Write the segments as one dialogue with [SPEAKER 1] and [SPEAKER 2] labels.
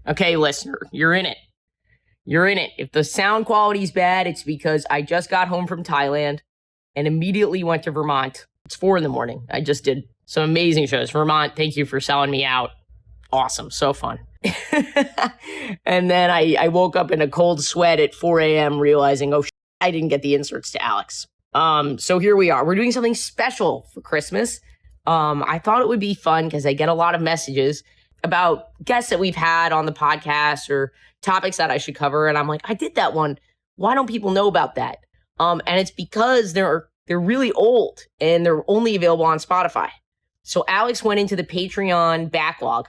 [SPEAKER 1] Okay, listener, you're in it. You're in it. If the sound quality's bad, it's because I just got home from Thailand and immediately went to Vermont. It's 4 a.m. I just did some amazing shows. Vermont, thank you for selling me out. Awesome. So fun. And then I woke up in a cold sweat at 4 a.m. realizing, I didn't get the inserts to Alex. So here we are. We're doing something special for Christmas. I thought it would be fun because I get a lot of messages about guests that we've had on the podcast or topics that I should cover. And I'm like, I did that one. Why don't people know about that? And it's because they're really old and they're only available on Spotify. So Alex went into the Patreon backlog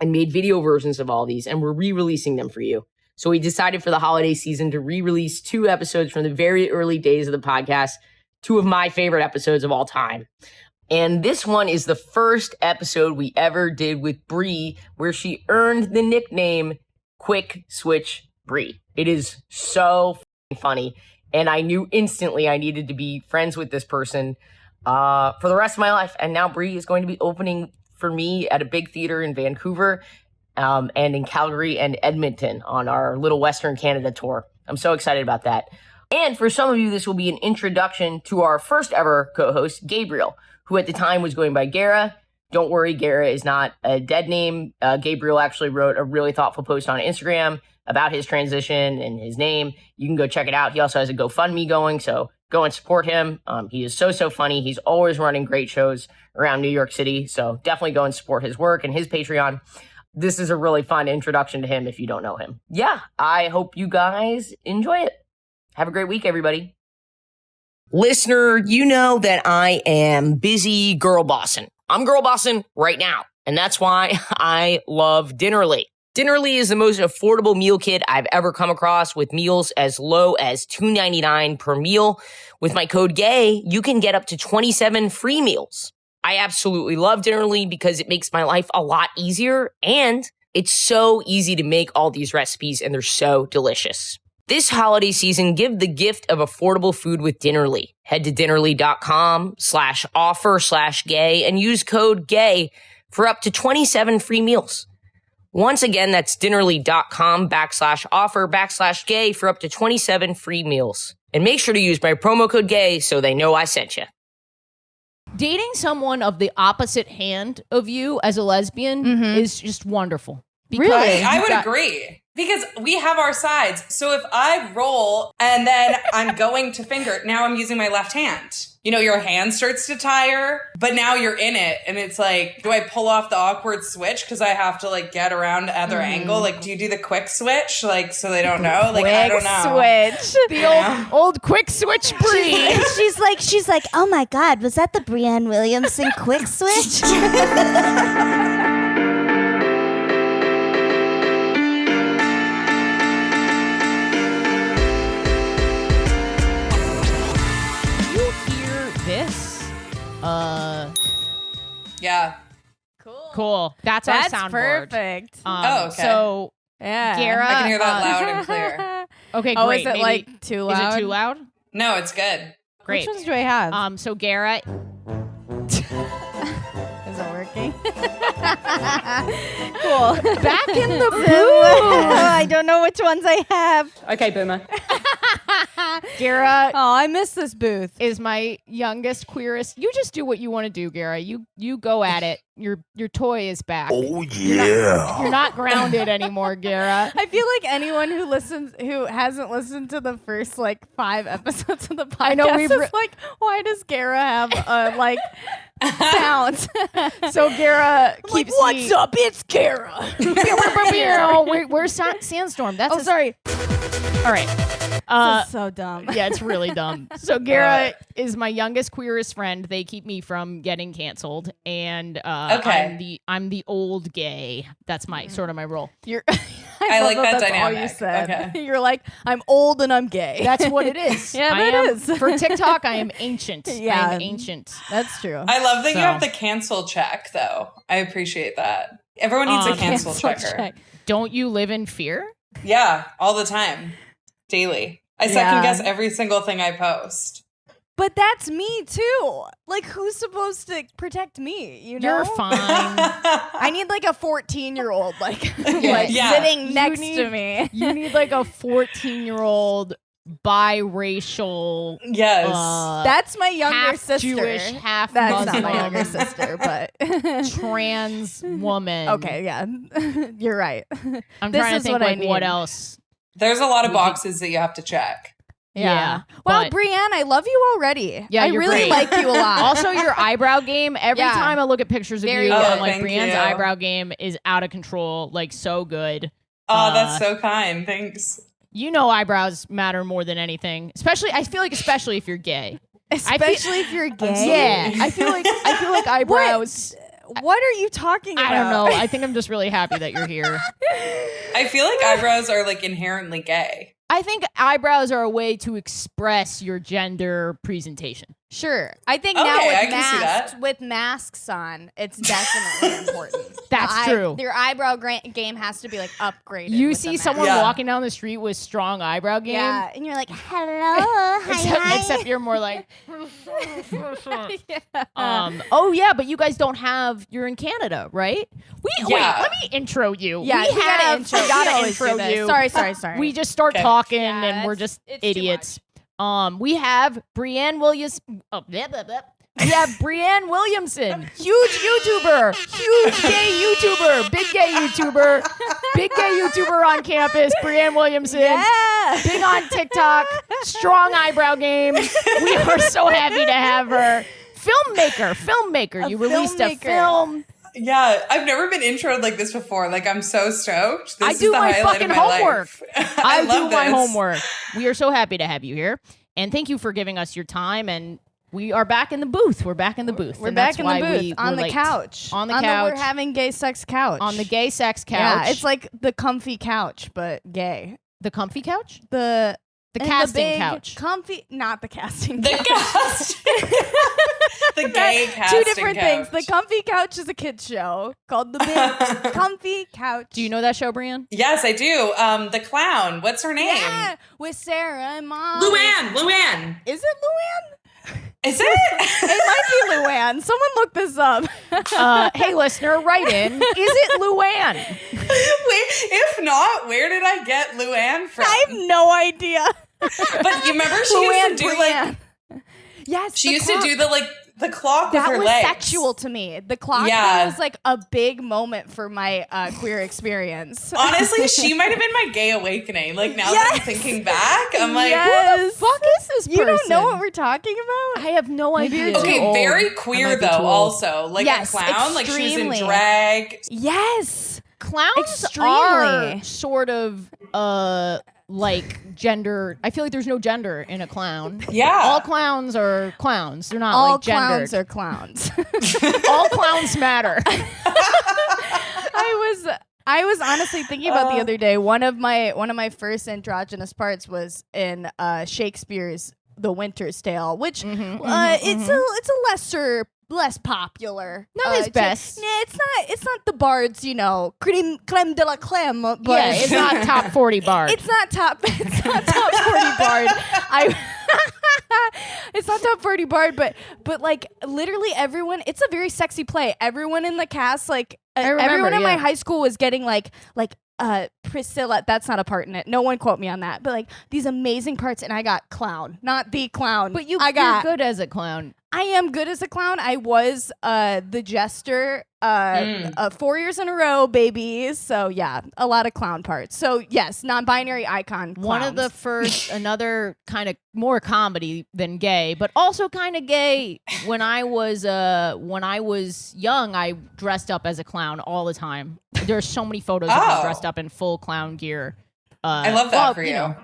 [SPEAKER 1] and made video versions of all these, and we're re-releasing them for you. So we decided for the holiday season to re-release 2 episodes from the very early days of the podcast, 2 of my favorite episodes of all time. And this one is the first episode we ever did with Bree, where she earned the nickname Quick Switch Bree. It is so funny, and I knew instantly I needed to be friends with this person for the rest of my life. And now Bree is going to be opening for me at a big theater in Vancouver and in Calgary and Edmonton on our little Western Canada tour. I'm so excited about that. And for some of you, this will be an introduction to our first ever co-host, Gabriel, who at the time was going by GARA. Don't worry, GARA is not a dead name. Gabriel actually wrote a really thoughtful post on Instagram about his transition and his name. You can go check it out. He also has a GoFundMe going, so go and support him. He is so funny. He's always running great shows around New York City, so definitely go and support his work and his Patreon. This is a really fun introduction to him if you don't know him. Yeah, I hope you guys enjoy it. Have a great week, everybody. Listener, you know that I am busy girl bossing. I'm girl bossing right now, and that's why I love Dinnerly. Dinnerly is the most affordable meal kit I've ever come across, with meals as low as $2.99 per meal. With my code GAY, you can get up to 27 free meals. I absolutely love Dinnerly because it makes my life a lot easier, and it's so easy to make all these recipes, and they're so delicious. This holiday season, give the gift of affordable food with Dinnerly. Head to dinnerly.com/offer/gay and use code GAY for up to 27 free meals. Once again, that's dinnerly.com/offer/gay for up to 27 free meals. And make sure to use my promo code GAY so they know I sent you.
[SPEAKER 2] Dating someone of the opposite hand of you as a lesbian is just wonderful.
[SPEAKER 3] Because really? I would agree. Because we have our sides. So if I roll and then I'm going to finger, now I'm using my left hand. You know, your hand starts to tire, but now you're in it. And it's like, do I pull off the awkward switch because I have to like get around the other angle? Like, do you do the quick switch? Like, so they don't know? Like, I don't know.
[SPEAKER 4] Switch.
[SPEAKER 2] The old quick switch Bree.
[SPEAKER 4] She's like, oh my God, was that the Breanne Williamson quick switch?
[SPEAKER 2] Yeah. Cool. That's our soundboard.
[SPEAKER 4] Perfect.
[SPEAKER 3] Okay.
[SPEAKER 2] So,
[SPEAKER 4] yeah.
[SPEAKER 2] GARA.
[SPEAKER 3] I can hear that loud and clear.
[SPEAKER 2] Okay,
[SPEAKER 4] great.
[SPEAKER 2] great.
[SPEAKER 4] Is it like too loud?
[SPEAKER 2] Is it too loud?
[SPEAKER 3] No, it's good.
[SPEAKER 2] Great.
[SPEAKER 4] Which ones do I have?
[SPEAKER 2] So GARA.
[SPEAKER 4] Is it working? Cool.
[SPEAKER 2] Back in the booth.
[SPEAKER 4] I don't know which ones I have.
[SPEAKER 3] Okay, boomer.
[SPEAKER 2] GARA.
[SPEAKER 4] Oh, I miss this booth.
[SPEAKER 2] Is my youngest, queerest. You just do what you want to do, GARA. You go at it. Your toy is back.
[SPEAKER 5] Oh yeah.
[SPEAKER 2] You're not grounded anymore, GARA.
[SPEAKER 4] I feel like anyone who hasn't listened to the first like 5 episodes of the podcast
[SPEAKER 2] I know,
[SPEAKER 4] is like, why does GARA have sound?
[SPEAKER 2] So GARA keeps
[SPEAKER 4] what's up? It's GARA.
[SPEAKER 2] Where's Sandstorm? That's
[SPEAKER 4] sorry.
[SPEAKER 2] All right.
[SPEAKER 4] This is so dumb.
[SPEAKER 2] Yeah, it's really dumb. So GARA is my youngest, queerest friend. They keep me from getting canceled, and I'm the old gay. That's my sort of my role.
[SPEAKER 3] I like that
[SPEAKER 4] that's
[SPEAKER 3] dynamic.
[SPEAKER 4] All you said.
[SPEAKER 3] Okay.
[SPEAKER 4] You're like, I'm old and I'm gay.
[SPEAKER 2] That's what it is.
[SPEAKER 4] Yeah, it is.
[SPEAKER 2] For TikTok, I am ancient.
[SPEAKER 4] Yeah,
[SPEAKER 2] I am ancient.
[SPEAKER 4] That's true.
[SPEAKER 3] I love that you have the cancel check, though. I appreciate that. Everyone needs a cancel checker.
[SPEAKER 2] Don't you live in fear?
[SPEAKER 3] Yeah, all the time. Daily. I second guess every single thing I post.
[SPEAKER 4] But that's me too. Like, who's supposed to protect me? You know,
[SPEAKER 2] You're fine.
[SPEAKER 4] I need like a 14-year-old, sitting next to me.
[SPEAKER 2] You need like a 14-year-old biracial.
[SPEAKER 3] Yes,
[SPEAKER 4] that's my younger
[SPEAKER 2] half
[SPEAKER 4] sister.
[SPEAKER 2] Jewish, half
[SPEAKER 4] That's
[SPEAKER 2] Muslim,
[SPEAKER 4] not my younger sister, but
[SPEAKER 2] trans woman.
[SPEAKER 4] okay, yeah, you're right.
[SPEAKER 2] I'm
[SPEAKER 4] This
[SPEAKER 2] trying to
[SPEAKER 4] is
[SPEAKER 2] think
[SPEAKER 4] what I
[SPEAKER 2] like what
[SPEAKER 4] need.
[SPEAKER 2] else.
[SPEAKER 3] there's a lot of boxes that you have to check.
[SPEAKER 2] Yeah.
[SPEAKER 4] Well,
[SPEAKER 2] but-
[SPEAKER 4] Breanne, I love you already.
[SPEAKER 2] Yeah,
[SPEAKER 4] I
[SPEAKER 2] you're
[SPEAKER 4] really
[SPEAKER 2] great.
[SPEAKER 4] like you a lot.
[SPEAKER 2] Also, your eyebrow game. Every
[SPEAKER 4] Yeah.
[SPEAKER 2] time I look at pictures of
[SPEAKER 4] Very
[SPEAKER 2] you,
[SPEAKER 4] good.
[SPEAKER 2] I'm like,
[SPEAKER 3] Thank
[SPEAKER 2] Breanne's
[SPEAKER 3] you.
[SPEAKER 2] eyebrow game is out of control. Like, so good.
[SPEAKER 3] Oh, that's so kind. Thanks.
[SPEAKER 2] You know, eyebrows matter more than anything. Especially if you're gay.
[SPEAKER 4] Especially if you're gay.
[SPEAKER 2] Yeah, I feel like eyebrows.
[SPEAKER 4] What are you talking about?
[SPEAKER 2] I don't know. I think I'm just really happy that you're here.
[SPEAKER 3] I feel like eyebrows are like inherently gay.
[SPEAKER 2] I think eyebrows are a way to express your gender presentation.
[SPEAKER 4] Sure. I think
[SPEAKER 3] Okay,
[SPEAKER 4] now
[SPEAKER 3] I can see that.
[SPEAKER 4] with masks on, it's definitely important.
[SPEAKER 2] That's true.
[SPEAKER 4] Your eyebrow game has to be like upgraded.
[SPEAKER 2] You
[SPEAKER 4] with
[SPEAKER 2] see
[SPEAKER 4] the
[SPEAKER 2] someone
[SPEAKER 3] Yeah.
[SPEAKER 2] walking down the street with strong eyebrow game.
[SPEAKER 4] yeah, and you're like, hello,
[SPEAKER 2] Except you're more like,
[SPEAKER 4] yeah.
[SPEAKER 2] oh yeah, but you guys don't have. You're in Canada, right?
[SPEAKER 3] Yeah.
[SPEAKER 2] Wait, let me intro you.
[SPEAKER 4] Yeah,
[SPEAKER 2] we
[SPEAKER 4] you gotta intro.
[SPEAKER 2] we gotta
[SPEAKER 4] We always do
[SPEAKER 2] intro
[SPEAKER 4] this.
[SPEAKER 2] you.
[SPEAKER 4] Sorry.
[SPEAKER 2] We just start
[SPEAKER 3] Okay.
[SPEAKER 2] talking
[SPEAKER 4] Yeah,
[SPEAKER 2] and we're
[SPEAKER 4] it's
[SPEAKER 2] just
[SPEAKER 4] too
[SPEAKER 2] idiots. We have Breanne Williams. Oh, blah, blah, blah. We have Breanne Williamson, huge YouTuber, huge gay YouTuber, big gay YouTuber on campus. Breanne Williamson,
[SPEAKER 4] Yeah.
[SPEAKER 2] big on TikTok, strong eyebrow game. We are so happy to have her. Filmmaker. You released a
[SPEAKER 4] filmmaker.
[SPEAKER 2] film.
[SPEAKER 3] Yeah, I've never been introed like this before. Like, I'm so stoked. This
[SPEAKER 2] I
[SPEAKER 3] is
[SPEAKER 2] do
[SPEAKER 3] the
[SPEAKER 2] my
[SPEAKER 3] highlight
[SPEAKER 2] fucking
[SPEAKER 3] of my
[SPEAKER 2] homework.
[SPEAKER 3] life.
[SPEAKER 2] I
[SPEAKER 3] love
[SPEAKER 2] do my
[SPEAKER 3] this.
[SPEAKER 2] homework. We are so happy to have you here, and thank you for giving us your time. And we are back in the booth. We're back in the booth.
[SPEAKER 4] We're
[SPEAKER 2] and
[SPEAKER 4] back
[SPEAKER 2] that's
[SPEAKER 4] in the
[SPEAKER 2] why
[SPEAKER 4] booth on
[SPEAKER 2] we're
[SPEAKER 4] the
[SPEAKER 2] late.
[SPEAKER 4] couch.
[SPEAKER 2] On the couch.
[SPEAKER 4] We're having gay sex couch.
[SPEAKER 2] On the gay sex couch.
[SPEAKER 4] Yeah, it's like the comfy couch, but gay.
[SPEAKER 2] the comfy couch,
[SPEAKER 4] The and
[SPEAKER 2] casting
[SPEAKER 4] big
[SPEAKER 2] couch.
[SPEAKER 4] Comfy, not the casting
[SPEAKER 3] The
[SPEAKER 4] couch.
[SPEAKER 3] cast. The gay casting
[SPEAKER 4] Two different things.
[SPEAKER 3] couch.
[SPEAKER 4] The comfy couch is a kids show called the big comfy couch.
[SPEAKER 2] Do you know that show, Breanne?
[SPEAKER 3] Yes, I do. The clown. What's her name?
[SPEAKER 4] Yeah, with Sarah and Mom.
[SPEAKER 3] Luann.
[SPEAKER 4] Is it Luann?
[SPEAKER 3] Is it?
[SPEAKER 4] It might be Luann. Someone look this up.
[SPEAKER 2] Hey, listener, write in. Is it Luann?
[SPEAKER 3] Wait, if not, where did I get Luann from?
[SPEAKER 4] I have no idea.
[SPEAKER 3] But you remember she used to do
[SPEAKER 4] Breanne. Yes,
[SPEAKER 3] she
[SPEAKER 4] the
[SPEAKER 3] used
[SPEAKER 4] clock.
[SPEAKER 3] to do the clock
[SPEAKER 4] That
[SPEAKER 3] with her
[SPEAKER 4] was
[SPEAKER 3] legs.
[SPEAKER 4] sexual to me. The clock
[SPEAKER 3] Yeah.
[SPEAKER 4] thing was like a big moment for my queer experience.
[SPEAKER 3] Honestly, she might have been my gay awakening. Like, now that I'm thinking back, I'm like,
[SPEAKER 4] Yes.
[SPEAKER 2] Fuck is this person?
[SPEAKER 4] You don't know what we're talking about?
[SPEAKER 2] I have no idea.
[SPEAKER 4] you're
[SPEAKER 3] okay,
[SPEAKER 4] too old.
[SPEAKER 3] very
[SPEAKER 2] I
[SPEAKER 3] queer
[SPEAKER 2] might be
[SPEAKER 3] though.
[SPEAKER 2] too old.
[SPEAKER 3] Also, like
[SPEAKER 4] Yes,
[SPEAKER 3] a clown, like she was
[SPEAKER 4] extremely.
[SPEAKER 3] in drag.
[SPEAKER 4] Yes.
[SPEAKER 2] Clowns
[SPEAKER 4] Extremely.
[SPEAKER 2] are sort of like gender. I feel like there's no gender in a clown.
[SPEAKER 3] Yeah,
[SPEAKER 2] All clowns are clowns. They're not
[SPEAKER 4] All
[SPEAKER 2] like gendered.
[SPEAKER 4] clowns are clowns.
[SPEAKER 2] All clowns matter.
[SPEAKER 4] I was honestly thinking about the other day. One of my first androgynous parts was in Shakespeare's The Winter's Tale, which it's a less popular.
[SPEAKER 2] Not his best.
[SPEAKER 4] Yeah, it's not the bards, creme de la creme. But
[SPEAKER 2] Yeah, it's not top 40 bard.
[SPEAKER 4] It's not top 40 bard. It's not top 40 bard, but like literally everyone. It's a very sexy play. Everyone in the cast, like
[SPEAKER 2] remember,
[SPEAKER 4] everyone in my
[SPEAKER 2] yeah.
[SPEAKER 4] high school was getting like Priscilla. That's not a part in it. No one quote me on that. But like these amazing parts, and I got clown, not the clown.
[SPEAKER 2] But
[SPEAKER 4] you're
[SPEAKER 2] you're good as a clown.
[SPEAKER 4] I am good as a clown. I was the jester 4 years in a row, baby. So yeah, a lot of clown parts. So yes, non-binary icon.
[SPEAKER 2] One of the
[SPEAKER 4] clowns.
[SPEAKER 2] first, another kind of more comedy than gay, but also kind of gay. When I was young, I dressed up as a clown all the time. There's so many photos of me dressed up in full clown gear.
[SPEAKER 3] I love that for you.
[SPEAKER 2] know.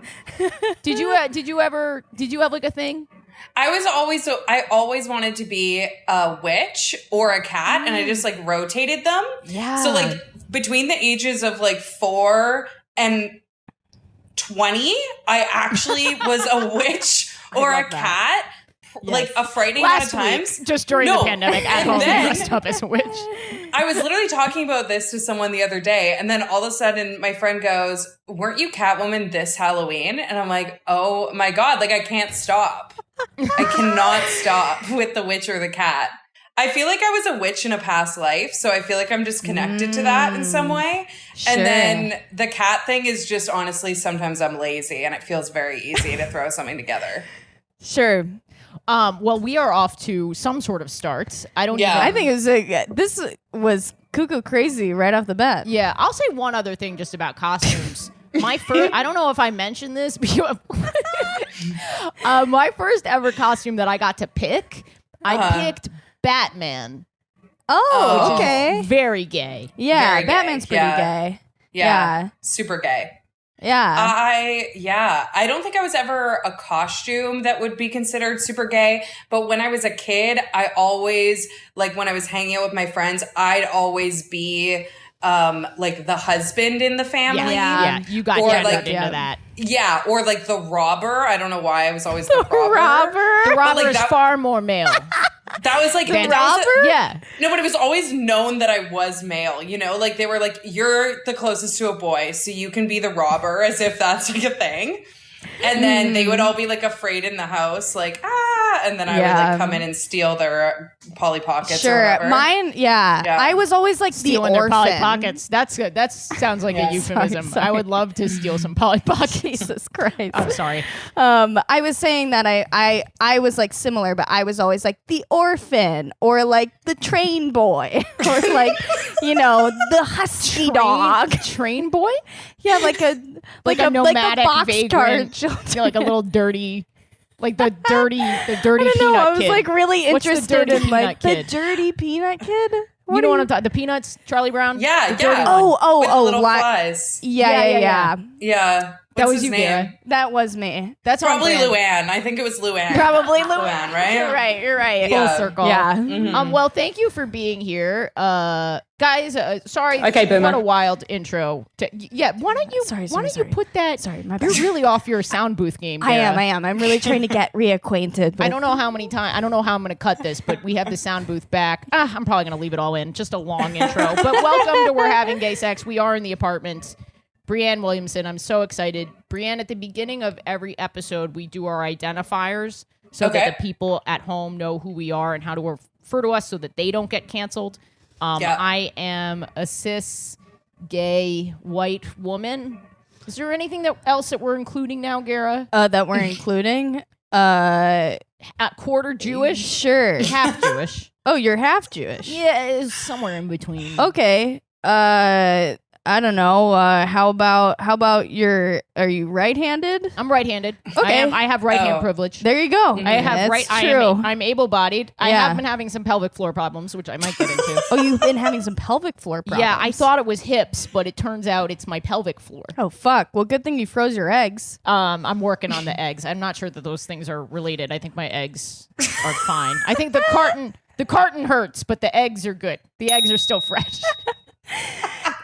[SPEAKER 2] Did you have like a thing?
[SPEAKER 3] I always wanted to be a witch or a cat, and I just like rotated them.
[SPEAKER 2] Yeah.
[SPEAKER 3] So like between the ages of like 4 and 20, I actually was a witch or a cat like a frightening amount of times.
[SPEAKER 2] Just during the pandemic, at home, dressed up as a witch.
[SPEAKER 3] I was literally talking about this to someone the other day, and then all of a sudden my friend goes, "Weren't you Catwoman this Halloween?" And I'm like, oh my God, like I can't stop. I cannot stop with the witch or the cat. I feel like I was a witch in a past life, so I feel like I'm just connected to that in some way.
[SPEAKER 4] Sure.
[SPEAKER 3] And then the cat thing is just honestly, sometimes I'm lazy and it feels very easy to throw something together.
[SPEAKER 4] Sure.
[SPEAKER 2] Well, we are off to some sort of start. I don't
[SPEAKER 3] Yeah.
[SPEAKER 2] even...
[SPEAKER 4] I think it was this was cuckoo crazy right off the bat.
[SPEAKER 2] Yeah, I'll say one other thing just about costumes. My first, I don't know if I mentioned this, but my first ever costume that I got to pick, I picked Batman.
[SPEAKER 4] Oh, okay.
[SPEAKER 2] Very gay.
[SPEAKER 4] Yeah,
[SPEAKER 3] Very gay.
[SPEAKER 4] Batman's pretty gay. Yeah.
[SPEAKER 3] Super gay.
[SPEAKER 4] Yeah.
[SPEAKER 3] I don't think I was ever a costume that would be considered super gay, but when I was a kid, I always, like when I was hanging out with my friends, I'd always be like the husband in the family.
[SPEAKER 2] Yeah, you got
[SPEAKER 3] Or
[SPEAKER 2] into
[SPEAKER 3] like-
[SPEAKER 2] that.
[SPEAKER 3] Yeah, or like the robber. I don't know why I was always the robber.
[SPEAKER 2] The robber
[SPEAKER 3] like
[SPEAKER 2] is
[SPEAKER 3] that-
[SPEAKER 2] far more male.
[SPEAKER 3] That was like
[SPEAKER 2] The
[SPEAKER 3] that was
[SPEAKER 2] Yeah.
[SPEAKER 3] no, but it was always known that I was male, you know? Like, they were like, you're the closest to a boy, so you can be the robber, as if that's like a thing. And then they would all be like afraid in the house, like, and then I would like come in and steal their Polly Pockets or
[SPEAKER 4] Sure.
[SPEAKER 3] whatever.
[SPEAKER 4] Mine, yeah. I was always like
[SPEAKER 2] Stealing
[SPEAKER 4] the
[SPEAKER 2] their Polly
[SPEAKER 4] orphan.
[SPEAKER 2] Pockets. That's good. That sounds like a euphemism.
[SPEAKER 4] sorry.
[SPEAKER 2] I would love to steal some Polly Pockets.
[SPEAKER 4] Jesus Christ.
[SPEAKER 2] I'm sorry.
[SPEAKER 4] I was saying that I was like similar, but I was always like the orphan or like the train boy or like, you know, the husky dog.
[SPEAKER 2] Train boy?
[SPEAKER 4] Yeah, like a
[SPEAKER 2] nomadic
[SPEAKER 4] boxcar
[SPEAKER 2] vagrant.
[SPEAKER 4] children.
[SPEAKER 2] You're like a little dirty, like the dirty
[SPEAKER 4] I
[SPEAKER 2] peanut
[SPEAKER 4] don't know. I was
[SPEAKER 2] kid.
[SPEAKER 4] like really
[SPEAKER 2] What's the
[SPEAKER 4] interested
[SPEAKER 2] dirty
[SPEAKER 4] in like
[SPEAKER 2] peanut kid?
[SPEAKER 4] the dirty peanut kid.
[SPEAKER 2] You know what I'm talking? The Peanuts, Charlie Brown.
[SPEAKER 3] Yeah,
[SPEAKER 2] The dirty
[SPEAKER 3] yeah.
[SPEAKER 2] one.
[SPEAKER 3] With the little flies.
[SPEAKER 4] Yeah.
[SPEAKER 3] Yeah.
[SPEAKER 2] That
[SPEAKER 3] What's
[SPEAKER 2] was
[SPEAKER 3] his
[SPEAKER 2] you,
[SPEAKER 3] name?
[SPEAKER 2] Gara.
[SPEAKER 4] That was me.
[SPEAKER 2] That's on
[SPEAKER 3] Probably
[SPEAKER 2] brand.
[SPEAKER 3] Luann. I think it was Luann.
[SPEAKER 4] Probably
[SPEAKER 3] Luann, right?
[SPEAKER 4] You're right.
[SPEAKER 3] Yeah.
[SPEAKER 2] Full circle.
[SPEAKER 4] Yeah.
[SPEAKER 2] Well, thank you for being here, guys. Sorry.
[SPEAKER 1] Okay, Boomer.
[SPEAKER 2] What a wild intro. Why don't you?
[SPEAKER 4] Sorry,
[SPEAKER 2] why don't
[SPEAKER 4] sorry.
[SPEAKER 2] you put that?
[SPEAKER 4] Sorry, my bad.
[SPEAKER 2] You're really off your sound booth game.
[SPEAKER 4] I
[SPEAKER 2] Gara.
[SPEAKER 4] am. I'm really trying to get reacquainted. With
[SPEAKER 2] I don't know how many times. I don't know how I'm going to cut this, but we have the sound booth back. I'm probably going to leave it all in. Just a long intro. But welcome to We're Having Gay Sex. We are in the apartment. Breanne Williamson. I'm so excited. Breanne, at the beginning of every episode, we do our identifiers so that the people at home know who we are and how to refer to us so that they don't get canceled. I am a cis, gay, white woman. Is there anything else that we're including now, Gara?
[SPEAKER 4] that we're including.
[SPEAKER 2] Quarter Jewish?
[SPEAKER 4] Sure.
[SPEAKER 2] Half Jewish.
[SPEAKER 4] Oh, you're half Jewish.
[SPEAKER 2] Yeah, it's somewhere in between.
[SPEAKER 4] Okay. I don't know. How about are you right-handed?
[SPEAKER 2] I'm right-handed.
[SPEAKER 4] Okay.
[SPEAKER 2] I have right hand privilege.
[SPEAKER 4] There you go.
[SPEAKER 2] I have
[SPEAKER 4] That's
[SPEAKER 2] I
[SPEAKER 4] true.
[SPEAKER 2] I'm able-bodied. I
[SPEAKER 4] Yeah.
[SPEAKER 2] have been having some pelvic floor problems, which I might get into.
[SPEAKER 4] Oh, you've been having some pelvic floor problems.
[SPEAKER 2] Yeah, I thought it was hips, but it turns out it's my pelvic floor.
[SPEAKER 4] Oh fuck. Well, good thing you froze your eggs.
[SPEAKER 2] I'm working on the eggs. I'm not sure that those things are related. I think my eggs are fine. I think the carton hurts, but the eggs are good. The eggs are still fresh.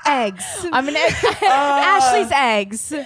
[SPEAKER 4] Eggs.
[SPEAKER 2] I'm an egg.
[SPEAKER 4] Ashley's eggs.
[SPEAKER 2] And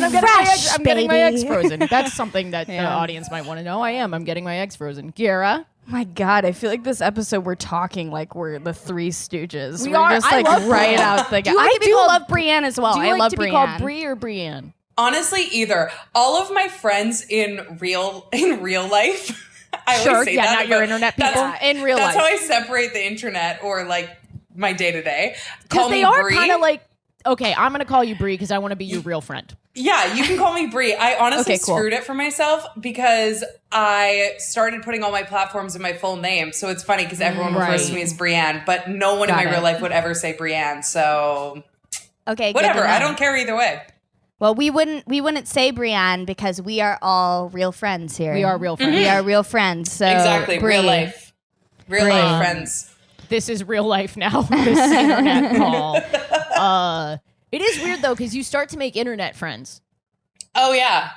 [SPEAKER 2] I'm getting my eggs. I'm getting my eggs
[SPEAKER 4] baby.
[SPEAKER 2] frozen. That's something that the audience might want to know. I'm getting my eggs frozen. Gara.
[SPEAKER 4] My God, I feel like this episode we're talking like we're the Three Stooges.
[SPEAKER 2] We
[SPEAKER 4] We're
[SPEAKER 2] are.
[SPEAKER 4] just
[SPEAKER 2] I
[SPEAKER 4] like
[SPEAKER 2] love
[SPEAKER 4] right
[SPEAKER 2] Brienne.
[SPEAKER 4] out the.
[SPEAKER 2] Do you like
[SPEAKER 4] I
[SPEAKER 2] to be
[SPEAKER 4] do
[SPEAKER 2] called-
[SPEAKER 4] love Breanne as well.
[SPEAKER 2] Do you
[SPEAKER 4] I
[SPEAKER 2] like
[SPEAKER 4] love
[SPEAKER 2] to be
[SPEAKER 4] Breanne.
[SPEAKER 2] called Bree or Breanne?
[SPEAKER 3] Honestly, either. All of my friends in real life, I
[SPEAKER 2] Sure,
[SPEAKER 3] always say
[SPEAKER 2] yeah,
[SPEAKER 3] that.
[SPEAKER 2] not your
[SPEAKER 3] about-
[SPEAKER 2] internet people.
[SPEAKER 3] that's-
[SPEAKER 4] in real
[SPEAKER 3] That's
[SPEAKER 4] life.
[SPEAKER 3] how I separate the internet or like my day to day.
[SPEAKER 2] Because they are kind of like, okay, I'm going to call you Bree because I want to be your real friend.
[SPEAKER 3] Yeah, you can call me Bree. I honestly
[SPEAKER 4] Okay, cool.
[SPEAKER 3] screwed it for myself because I started putting all my platforms in my full name. So it's funny because everyone refers to me as Breanne, but no one in my real life would ever say Breanne. So
[SPEAKER 4] Okay, good
[SPEAKER 3] whatever.
[SPEAKER 4] to know.
[SPEAKER 3] I don't care either way.
[SPEAKER 4] Well, we wouldn't say Breanne because we are all real friends here.
[SPEAKER 2] We are real friends.
[SPEAKER 4] We are real friends. So
[SPEAKER 3] Exactly.
[SPEAKER 4] Bree.
[SPEAKER 3] Real life. Real life friends.
[SPEAKER 2] This is real life now. This internet call. It is weird though because you start to make internet friends.
[SPEAKER 3] Oh, yeah.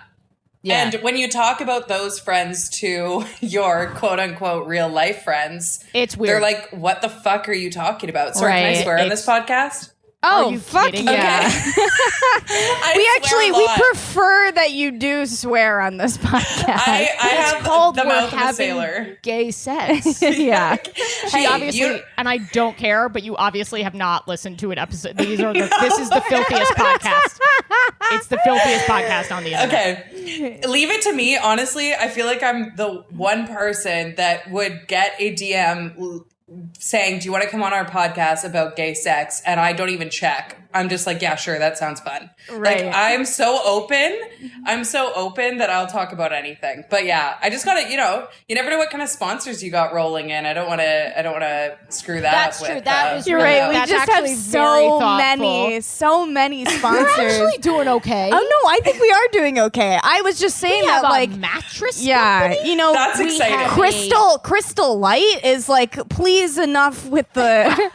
[SPEAKER 2] Yeah.
[SPEAKER 3] And when you talk about those friends to your quote unquote real life friends,
[SPEAKER 2] It's weird.
[SPEAKER 3] they're like, what the fuck are you talking about? Sorry, can I
[SPEAKER 4] Right.
[SPEAKER 3] swear on this podcast?
[SPEAKER 4] Oh,
[SPEAKER 2] you
[SPEAKER 4] fuck
[SPEAKER 2] kidding?
[SPEAKER 4] yeah. We prefer that you do swear on this podcast.
[SPEAKER 3] I have the mouth of a sailor.
[SPEAKER 2] Gay sex.
[SPEAKER 4] Yeah.
[SPEAKER 2] She obviously, and I don't care, but you obviously have not listened to an episode. This is the filthiest podcast. It's the filthiest podcast on the internet.
[SPEAKER 3] Okay. Leave it to me. Honestly, I feel like I'm the one person that would get a DM saying, do you want to come on our podcast about gay sex? And I don't even check. I'm just like, yeah, sure. That sounds fun.
[SPEAKER 4] Right.
[SPEAKER 3] Like, I'm so open that I'll talk about anything. But yeah, I just gotta, you never know what kind of sponsors you got rolling in. I don't want to screw that
[SPEAKER 2] That's
[SPEAKER 3] up
[SPEAKER 2] true.
[SPEAKER 3] with,
[SPEAKER 2] That is
[SPEAKER 4] You're
[SPEAKER 2] really,
[SPEAKER 4] right. We
[SPEAKER 2] that's
[SPEAKER 4] just
[SPEAKER 2] actually
[SPEAKER 4] have
[SPEAKER 2] very
[SPEAKER 4] so many sponsors.
[SPEAKER 2] We're actually doing okay.
[SPEAKER 4] Oh no, I think we are doing okay. I was just saying
[SPEAKER 2] We
[SPEAKER 4] that,
[SPEAKER 2] have
[SPEAKER 4] like,
[SPEAKER 2] a mattress.
[SPEAKER 4] yeah,
[SPEAKER 2] company?
[SPEAKER 3] That's
[SPEAKER 2] we
[SPEAKER 3] exciting.
[SPEAKER 2] have
[SPEAKER 4] Crystal Light is like, please enough with the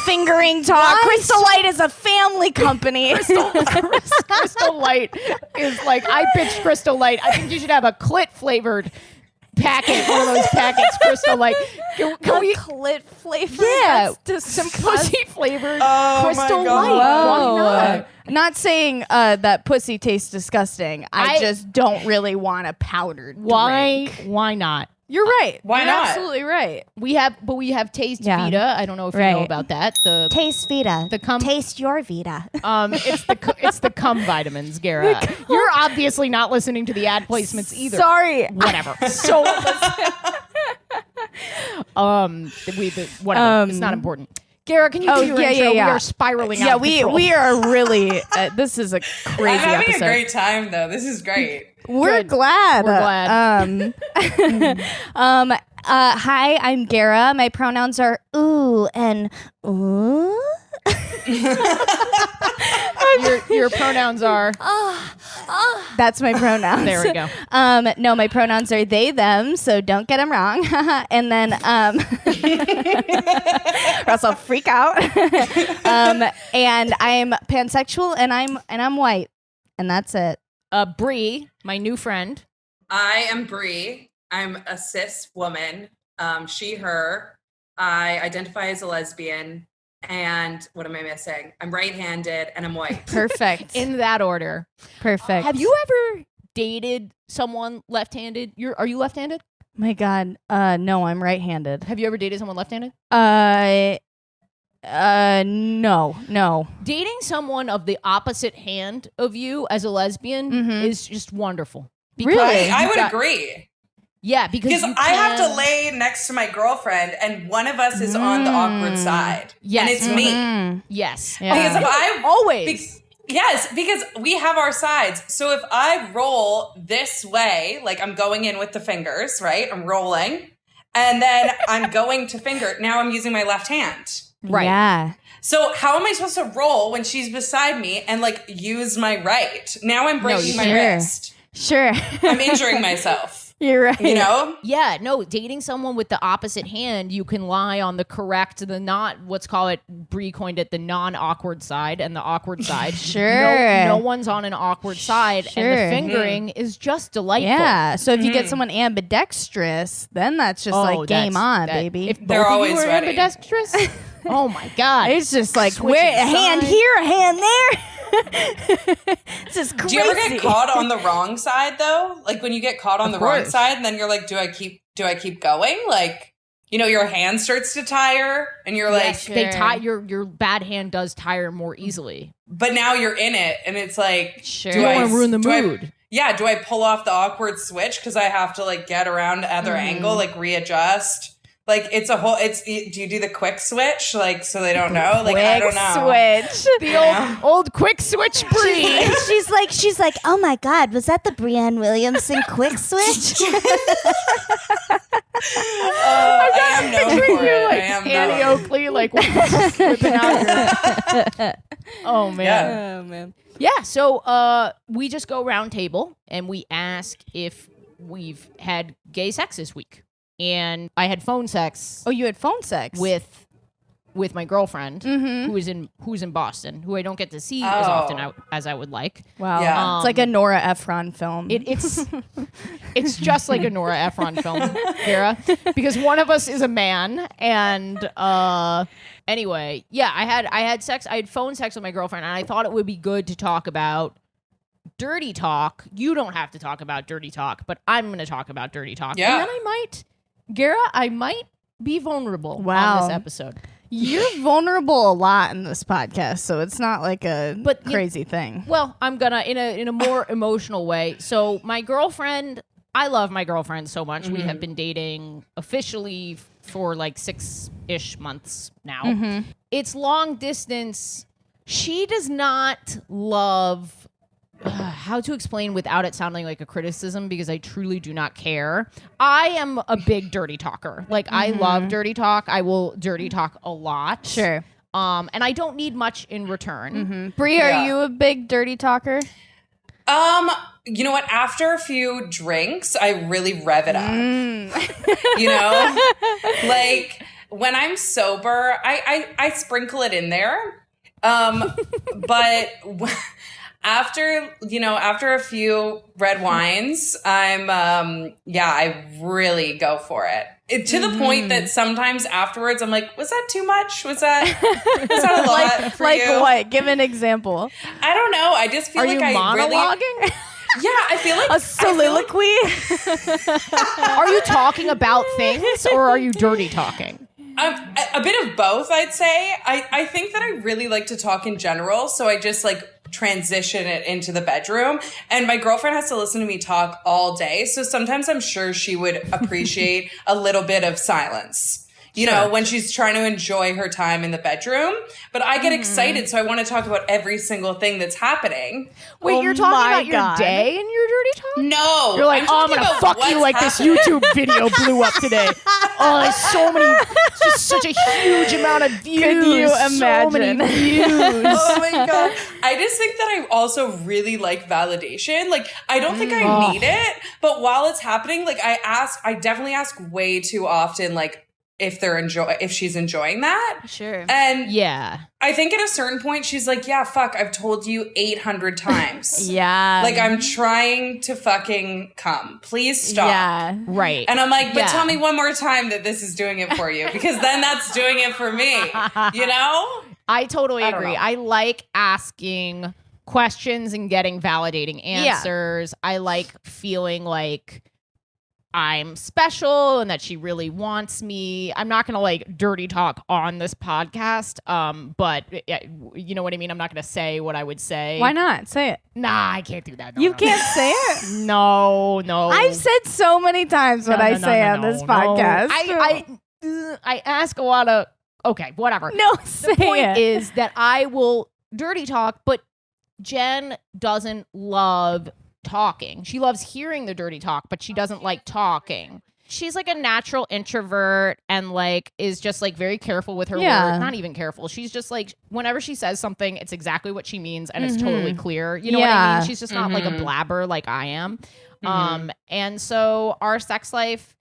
[SPEAKER 4] fingering talk. Crystal Light is a family company.
[SPEAKER 2] Crystal Light is like, I pitched Crystal Light. I think you should have a clit flavored packet, one of those packets, Crystal Light. Can we
[SPEAKER 4] clit flavor?
[SPEAKER 2] Yeah,
[SPEAKER 4] That's
[SPEAKER 2] some pussy flavored
[SPEAKER 3] Oh, my
[SPEAKER 2] Crystal
[SPEAKER 3] God.
[SPEAKER 2] Light. Why not?
[SPEAKER 4] Not saying that pussy tastes disgusting. I just don't really want a powdered drink.
[SPEAKER 2] Why not?
[SPEAKER 4] You're right.
[SPEAKER 3] Why
[SPEAKER 4] You're
[SPEAKER 3] not?
[SPEAKER 4] absolutely right.
[SPEAKER 2] We have Taste
[SPEAKER 4] Yeah.
[SPEAKER 2] Vita. I don't know if you know about that. The
[SPEAKER 5] Taste Vita.
[SPEAKER 2] The cum-
[SPEAKER 5] Taste your Vita.
[SPEAKER 2] it's the cum vitamins, Gara. You're obviously not listening to the ad placements either.
[SPEAKER 4] Sorry.
[SPEAKER 2] Whatever. So whatever. It's not important. Gara, can you do your intro? We are spiraling out of control.
[SPEAKER 4] we are really. This is a crazy
[SPEAKER 3] I'm having
[SPEAKER 4] episode.
[SPEAKER 3] a great time, though. This is great.
[SPEAKER 4] We're
[SPEAKER 2] Good.
[SPEAKER 4] glad.
[SPEAKER 2] We're glad.
[SPEAKER 4] Hi, I'm Gara. My pronouns are ooh and ooh.
[SPEAKER 2] Your pronouns are.
[SPEAKER 4] That's my pronouns.
[SPEAKER 2] There we go.
[SPEAKER 4] No, my pronouns are they, them, so don't get them wrong. And then, or else I'll freak out. And I'm pansexual, and I'm white, and that's it.
[SPEAKER 2] Bree, my new friend.
[SPEAKER 3] I am Bree. I'm a cis woman. She, her. I identify as a lesbian. And what am I missing? I'm right-handed and I'm white.
[SPEAKER 4] Perfect.
[SPEAKER 2] In that order.
[SPEAKER 4] Perfect.
[SPEAKER 2] Have you ever dated someone left-handed? Are you left-handed?
[SPEAKER 4] My God. No, I'm right-handed.
[SPEAKER 2] Have you ever dated someone left-handed?
[SPEAKER 4] No.
[SPEAKER 2] Dating someone of the opposite hand of you as a lesbian is just wonderful.
[SPEAKER 4] Really?
[SPEAKER 3] I would agree.
[SPEAKER 2] Yeah, because
[SPEAKER 3] I have to lay next to my girlfriend and one of us is on the awkward side.
[SPEAKER 2] Yes.
[SPEAKER 3] And it's me.
[SPEAKER 2] Yes.
[SPEAKER 4] Yeah.
[SPEAKER 3] Because if I
[SPEAKER 2] Always.
[SPEAKER 3] Yes, because we have our sides. So if I roll this way, like I'm going in with the fingers, right? I'm rolling. And then I'm going to finger. Now I'm using my left hand.
[SPEAKER 2] Right.
[SPEAKER 4] Yeah.
[SPEAKER 3] So how am I supposed to roll when she's beside me and like use my right? Now I'm breaking my wrist.
[SPEAKER 4] Sure.
[SPEAKER 3] I'm injuring myself.
[SPEAKER 4] You're right.
[SPEAKER 3] You know?
[SPEAKER 2] Yeah, no, dating someone with the opposite hand, you can lie on the correct, let's call it, Bree coined it, the non-awkward side and the awkward side.
[SPEAKER 4] Sure.
[SPEAKER 2] No one's on an awkward side, and the fingering is just delightful.
[SPEAKER 4] Yeah. So if you get someone ambidextrous, then that's just like game on, baby.
[SPEAKER 2] If both
[SPEAKER 3] They're
[SPEAKER 2] of
[SPEAKER 3] always
[SPEAKER 2] you are
[SPEAKER 3] ready.
[SPEAKER 2] ambidextrous, oh my God.
[SPEAKER 4] It's just like,
[SPEAKER 2] Switching
[SPEAKER 4] a hand
[SPEAKER 2] sides.
[SPEAKER 4] here, a hand there. It's just crazy.
[SPEAKER 3] Do you ever get caught on the wrong side though? Like when you get caught on the wrong side, and then you're like, do I keep going? Like, your hand starts to tire and you're like,
[SPEAKER 2] they tie your bad hand does tire more easily.
[SPEAKER 3] but now you're in it and it's like,
[SPEAKER 4] Sure.
[SPEAKER 3] do
[SPEAKER 2] You don't
[SPEAKER 3] I
[SPEAKER 2] want to ruin the
[SPEAKER 3] do I-
[SPEAKER 2] mood.
[SPEAKER 3] do I pull off the awkward switch because I have to like get around the other angle, like readjust? Like it's do you do the quick switch? Like, so they don't know? Like, I don't know.
[SPEAKER 4] Switch.
[SPEAKER 2] The old quick switch Bree.
[SPEAKER 5] She's like, oh my God, was that the Breanne Williamson quick switch?
[SPEAKER 3] I am known for it.
[SPEAKER 2] Like
[SPEAKER 3] I am
[SPEAKER 2] Annie
[SPEAKER 3] known.
[SPEAKER 2] Oakley, like whipping out your... Oh man.
[SPEAKER 3] Yeah.
[SPEAKER 4] Oh man.
[SPEAKER 2] Yeah, so we just go round table and we ask if we've had gay sex this week. And I had phone sex
[SPEAKER 4] Oh, you had phone sex
[SPEAKER 2] with with my girlfriend, who's in Boston, who I don't get to see as often as I would like.
[SPEAKER 4] Wow.
[SPEAKER 3] Yeah.
[SPEAKER 4] It's like a Nora Ephron film.
[SPEAKER 2] It's just like a Nora Ephron film, Gara, because one of us is a man, and anyway, yeah, I had phone sex with my girlfriend, and I thought it would be good to talk about dirty talk. You don't have to talk about dirty talk, but I'm going to talk about dirty talk.
[SPEAKER 3] Yeah.
[SPEAKER 2] And then I might be vulnerable
[SPEAKER 4] Wow.
[SPEAKER 2] on this episode.
[SPEAKER 4] You're vulnerable a lot in this podcast, so it's not like a crazy thing.
[SPEAKER 2] Well, I'm gonna in a more emotional way. So my girlfriend, I love my girlfriend so much. We have been dating officially for like 6-ish months now. It's long distance. She does not love how to explain without it sounding like a criticism, because I truly do not care. I am a big dirty talker. Like, I love dirty talk. I will dirty talk a lot.
[SPEAKER 4] Sure.
[SPEAKER 2] And I don't need much in return.
[SPEAKER 4] Bree, are you a big dirty talker?
[SPEAKER 3] You know what? After a few drinks, I really rev it up. You know? Like, when I'm sober, I sprinkle it in there. But after a few red wines, I really go for it. To the point that sometimes afterwards I'm like, was that too much? Was that a lot for
[SPEAKER 4] Like
[SPEAKER 3] you?
[SPEAKER 4] what? Give an example.
[SPEAKER 3] I don't know. I just feel
[SPEAKER 2] Are
[SPEAKER 3] like
[SPEAKER 2] you
[SPEAKER 3] I
[SPEAKER 2] monologuing?
[SPEAKER 3] really... Yeah, I feel like...
[SPEAKER 4] A soliloquy?
[SPEAKER 2] Are you talking about things, or are you dirty talking?
[SPEAKER 3] A bit of both, I'd say. I think that I really like to talk in general, so I just like transition it into the bedroom. And my girlfriend has to listen to me talk all day, so sometimes I'm sure she would appreciate a little bit of silence. You know, when she's trying to enjoy her time in the bedroom. But I get excited, so I want to talk about every single thing that's happening.
[SPEAKER 2] Wait, you're talking about your day in your dirty talk?
[SPEAKER 3] No.
[SPEAKER 2] You're like, I'm going to fuck you like this YouTube video blew up today. Oh, there's so many, just such a huge amount of views.
[SPEAKER 4] Could you imagine?
[SPEAKER 2] So many views.
[SPEAKER 3] Oh my God. I just think that I also really like validation. Like, I don't think I need it, but while it's happening, like I definitely ask way too often, like, if she's enjoying that.
[SPEAKER 4] Sure.
[SPEAKER 3] And
[SPEAKER 2] Yeah.
[SPEAKER 3] I think at a certain point she's like, yeah, fuck, I've told you 800 times.
[SPEAKER 4] Yeah.
[SPEAKER 3] Like, I'm trying to fucking come. Please stop.
[SPEAKER 4] Yeah.
[SPEAKER 2] Right.
[SPEAKER 3] And I'm like, but
[SPEAKER 2] Yeah.
[SPEAKER 3] tell me one more time that this is doing it for you, because then that's doing it for me. You know?
[SPEAKER 2] I totally
[SPEAKER 3] I don't
[SPEAKER 2] agree.
[SPEAKER 3] know.
[SPEAKER 2] I like asking questions and getting validating answers. I like feeling like I'm special and that she really wants me. I'm not going to like dirty talk on this podcast. But you know what I mean? I'm not going to say what I would say.
[SPEAKER 4] Why not? Say it.
[SPEAKER 2] Nah, I can't do that. No,
[SPEAKER 4] You
[SPEAKER 2] no.
[SPEAKER 4] can't say it.
[SPEAKER 2] No.
[SPEAKER 4] I've said so many times what I say on this podcast.
[SPEAKER 2] I ask a lot of, okay, whatever.
[SPEAKER 4] No, say
[SPEAKER 2] The point
[SPEAKER 4] it.
[SPEAKER 2] is that I will dirty talk, but Jen doesn't love talking. She loves hearing the dirty talk, but she doesn't like talking. She's like a natural introvert and like is just like very careful with her words. Not even careful. She's just like, whenever she says something, it's exactly what she means and it's totally clear. You know what I mean? She's just not like a blabber like I am. And so our sex life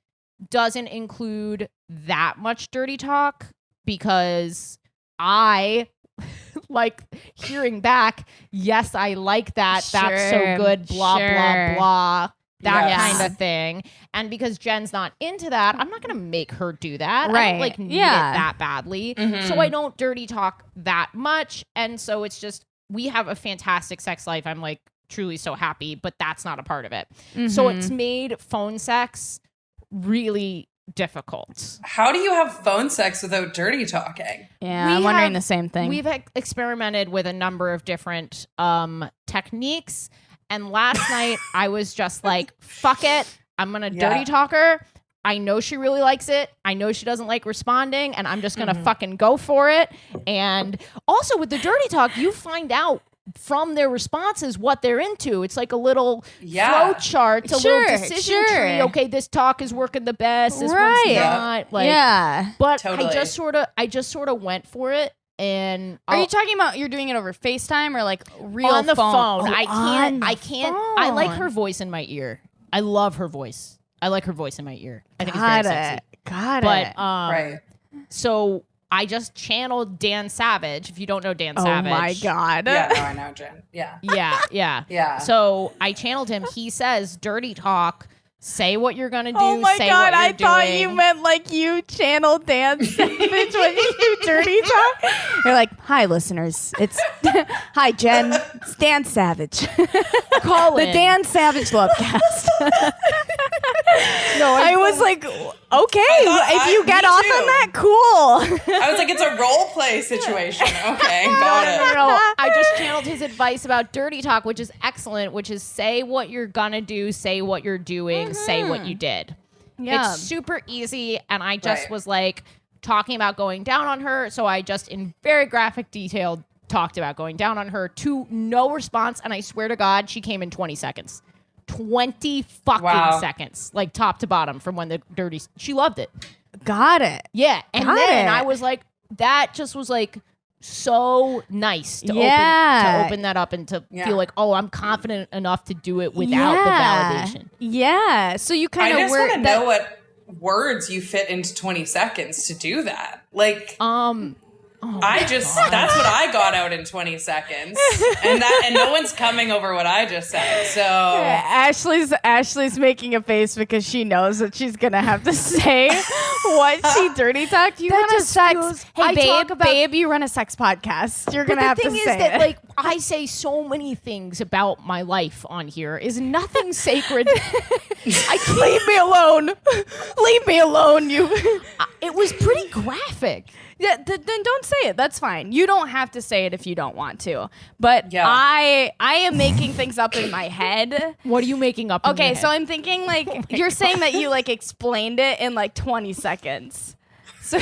[SPEAKER 2] doesn't include that much dirty talk because I like hearing back, yes, I like that. That's so good, blah, blah, blah. That kind of thing. And because Jen's not into that, I'm not going to make her do that. I don't like need it that badly. So I don't dirty talk that much. And so it's just, we have a fantastic sex life. I'm like truly so happy, but that's not a part of it. So it's made phone sex really difficult.
[SPEAKER 3] How do you have phone sex without dirty talking?
[SPEAKER 4] Yeah, I'm wondering the same thing.
[SPEAKER 2] We've experimented with a number of different techniques. And last night I was just like, fuck it. I'm going to dirty talk her. I know she really likes it. I know she doesn't like responding, and I'm just going to fucking go for it. And also with the dirty talk, you find out from their responses what they're into. It's like a little flow chart, a little decision tree. Okay, this talk is working the best. This one's not. Like, but
[SPEAKER 3] Totally.
[SPEAKER 2] I just sort of went for it. And
[SPEAKER 4] Are you talking about you're doing it over FaceTime or like real
[SPEAKER 2] on the phone?
[SPEAKER 4] Oh,
[SPEAKER 2] I can't.
[SPEAKER 4] phone.
[SPEAKER 2] I like her voice in my ear. I love her voice. I like her voice in my ear. I think it's very sexy.
[SPEAKER 4] Got
[SPEAKER 2] But
[SPEAKER 4] it.
[SPEAKER 3] Right.
[SPEAKER 2] so I just channeled Dan Savage. If you don't know Dan
[SPEAKER 4] Oh
[SPEAKER 2] Savage.
[SPEAKER 4] my God.
[SPEAKER 3] Yeah, no, I know, Jen. Yeah.
[SPEAKER 2] Yeah.
[SPEAKER 3] Yeah.
[SPEAKER 2] So I channeled him. He says, dirty talk. Say what you're gonna do.
[SPEAKER 4] Oh my
[SPEAKER 2] say
[SPEAKER 4] God,
[SPEAKER 2] what you're
[SPEAKER 4] I thought
[SPEAKER 2] doing.
[SPEAKER 4] you meant like you channel Dan Savage when you do dirty talk. You're like, hi, listeners. It's hi, Jen. It's Dan Savage.
[SPEAKER 2] Call
[SPEAKER 4] The
[SPEAKER 2] in.
[SPEAKER 4] Dan Savage Lovecast.
[SPEAKER 2] No,
[SPEAKER 4] I was like, okay, if you get
[SPEAKER 3] me
[SPEAKER 4] off
[SPEAKER 3] too.
[SPEAKER 4] on that, cool.
[SPEAKER 3] I was like, it's a role play situation. Okay, got it.
[SPEAKER 2] No, I just channeled his advice about dirty talk, which is excellent, which is say what you're gonna do, say what you're doing, say what you did.
[SPEAKER 4] Yeah.
[SPEAKER 2] It's super easy, and I just
[SPEAKER 3] Right.
[SPEAKER 2] was like talking about going down on her, so I just in very graphic detail talked about going down on her to no response, and I swear to God, she came in 20 seconds. 20 fucking
[SPEAKER 3] Wow.
[SPEAKER 2] seconds, like top to bottom from when the dirty, she loved it.
[SPEAKER 4] Got it.
[SPEAKER 2] Yeah. And
[SPEAKER 4] Got
[SPEAKER 2] then
[SPEAKER 4] it.
[SPEAKER 2] I was like, that just was like so nice to
[SPEAKER 4] Yeah.
[SPEAKER 2] open that up and to
[SPEAKER 3] Yeah.
[SPEAKER 2] feel like, oh, I'm confident enough to do it without the validation.
[SPEAKER 4] Yeah. So you
[SPEAKER 3] I
[SPEAKER 4] kind of
[SPEAKER 3] just
[SPEAKER 4] were
[SPEAKER 3] want to know what words you fit into 20 seconds to do that. Like, that's what I got out in 20 seconds. And no one's coming over what I just said. So
[SPEAKER 4] Ashley's making a face because she knows that she's gonna have to say what she dirty talked. You
[SPEAKER 2] That
[SPEAKER 4] run a
[SPEAKER 2] just
[SPEAKER 4] sex.
[SPEAKER 2] feels-
[SPEAKER 4] Hey,
[SPEAKER 2] I talk about-
[SPEAKER 4] babe, you run a sex podcast. You're
[SPEAKER 2] But
[SPEAKER 4] gonna
[SPEAKER 2] the
[SPEAKER 4] have to
[SPEAKER 2] thing is
[SPEAKER 4] say
[SPEAKER 2] that,
[SPEAKER 4] it.
[SPEAKER 2] like, I say so many things about my life on here. Is nothing sacred.
[SPEAKER 4] Leave me alone. Leave me alone. You.
[SPEAKER 2] It was pretty graphic.
[SPEAKER 4] Yeah, then don't say it. That's fine. You don't have to say it if you don't want to. But
[SPEAKER 3] Yeah.
[SPEAKER 4] I am making things up in my head.
[SPEAKER 2] What are you making up? in
[SPEAKER 4] Okay,
[SPEAKER 2] your
[SPEAKER 4] so
[SPEAKER 2] head?
[SPEAKER 4] I'm thinking like you're saying that you like explained it in like 20 seconds. So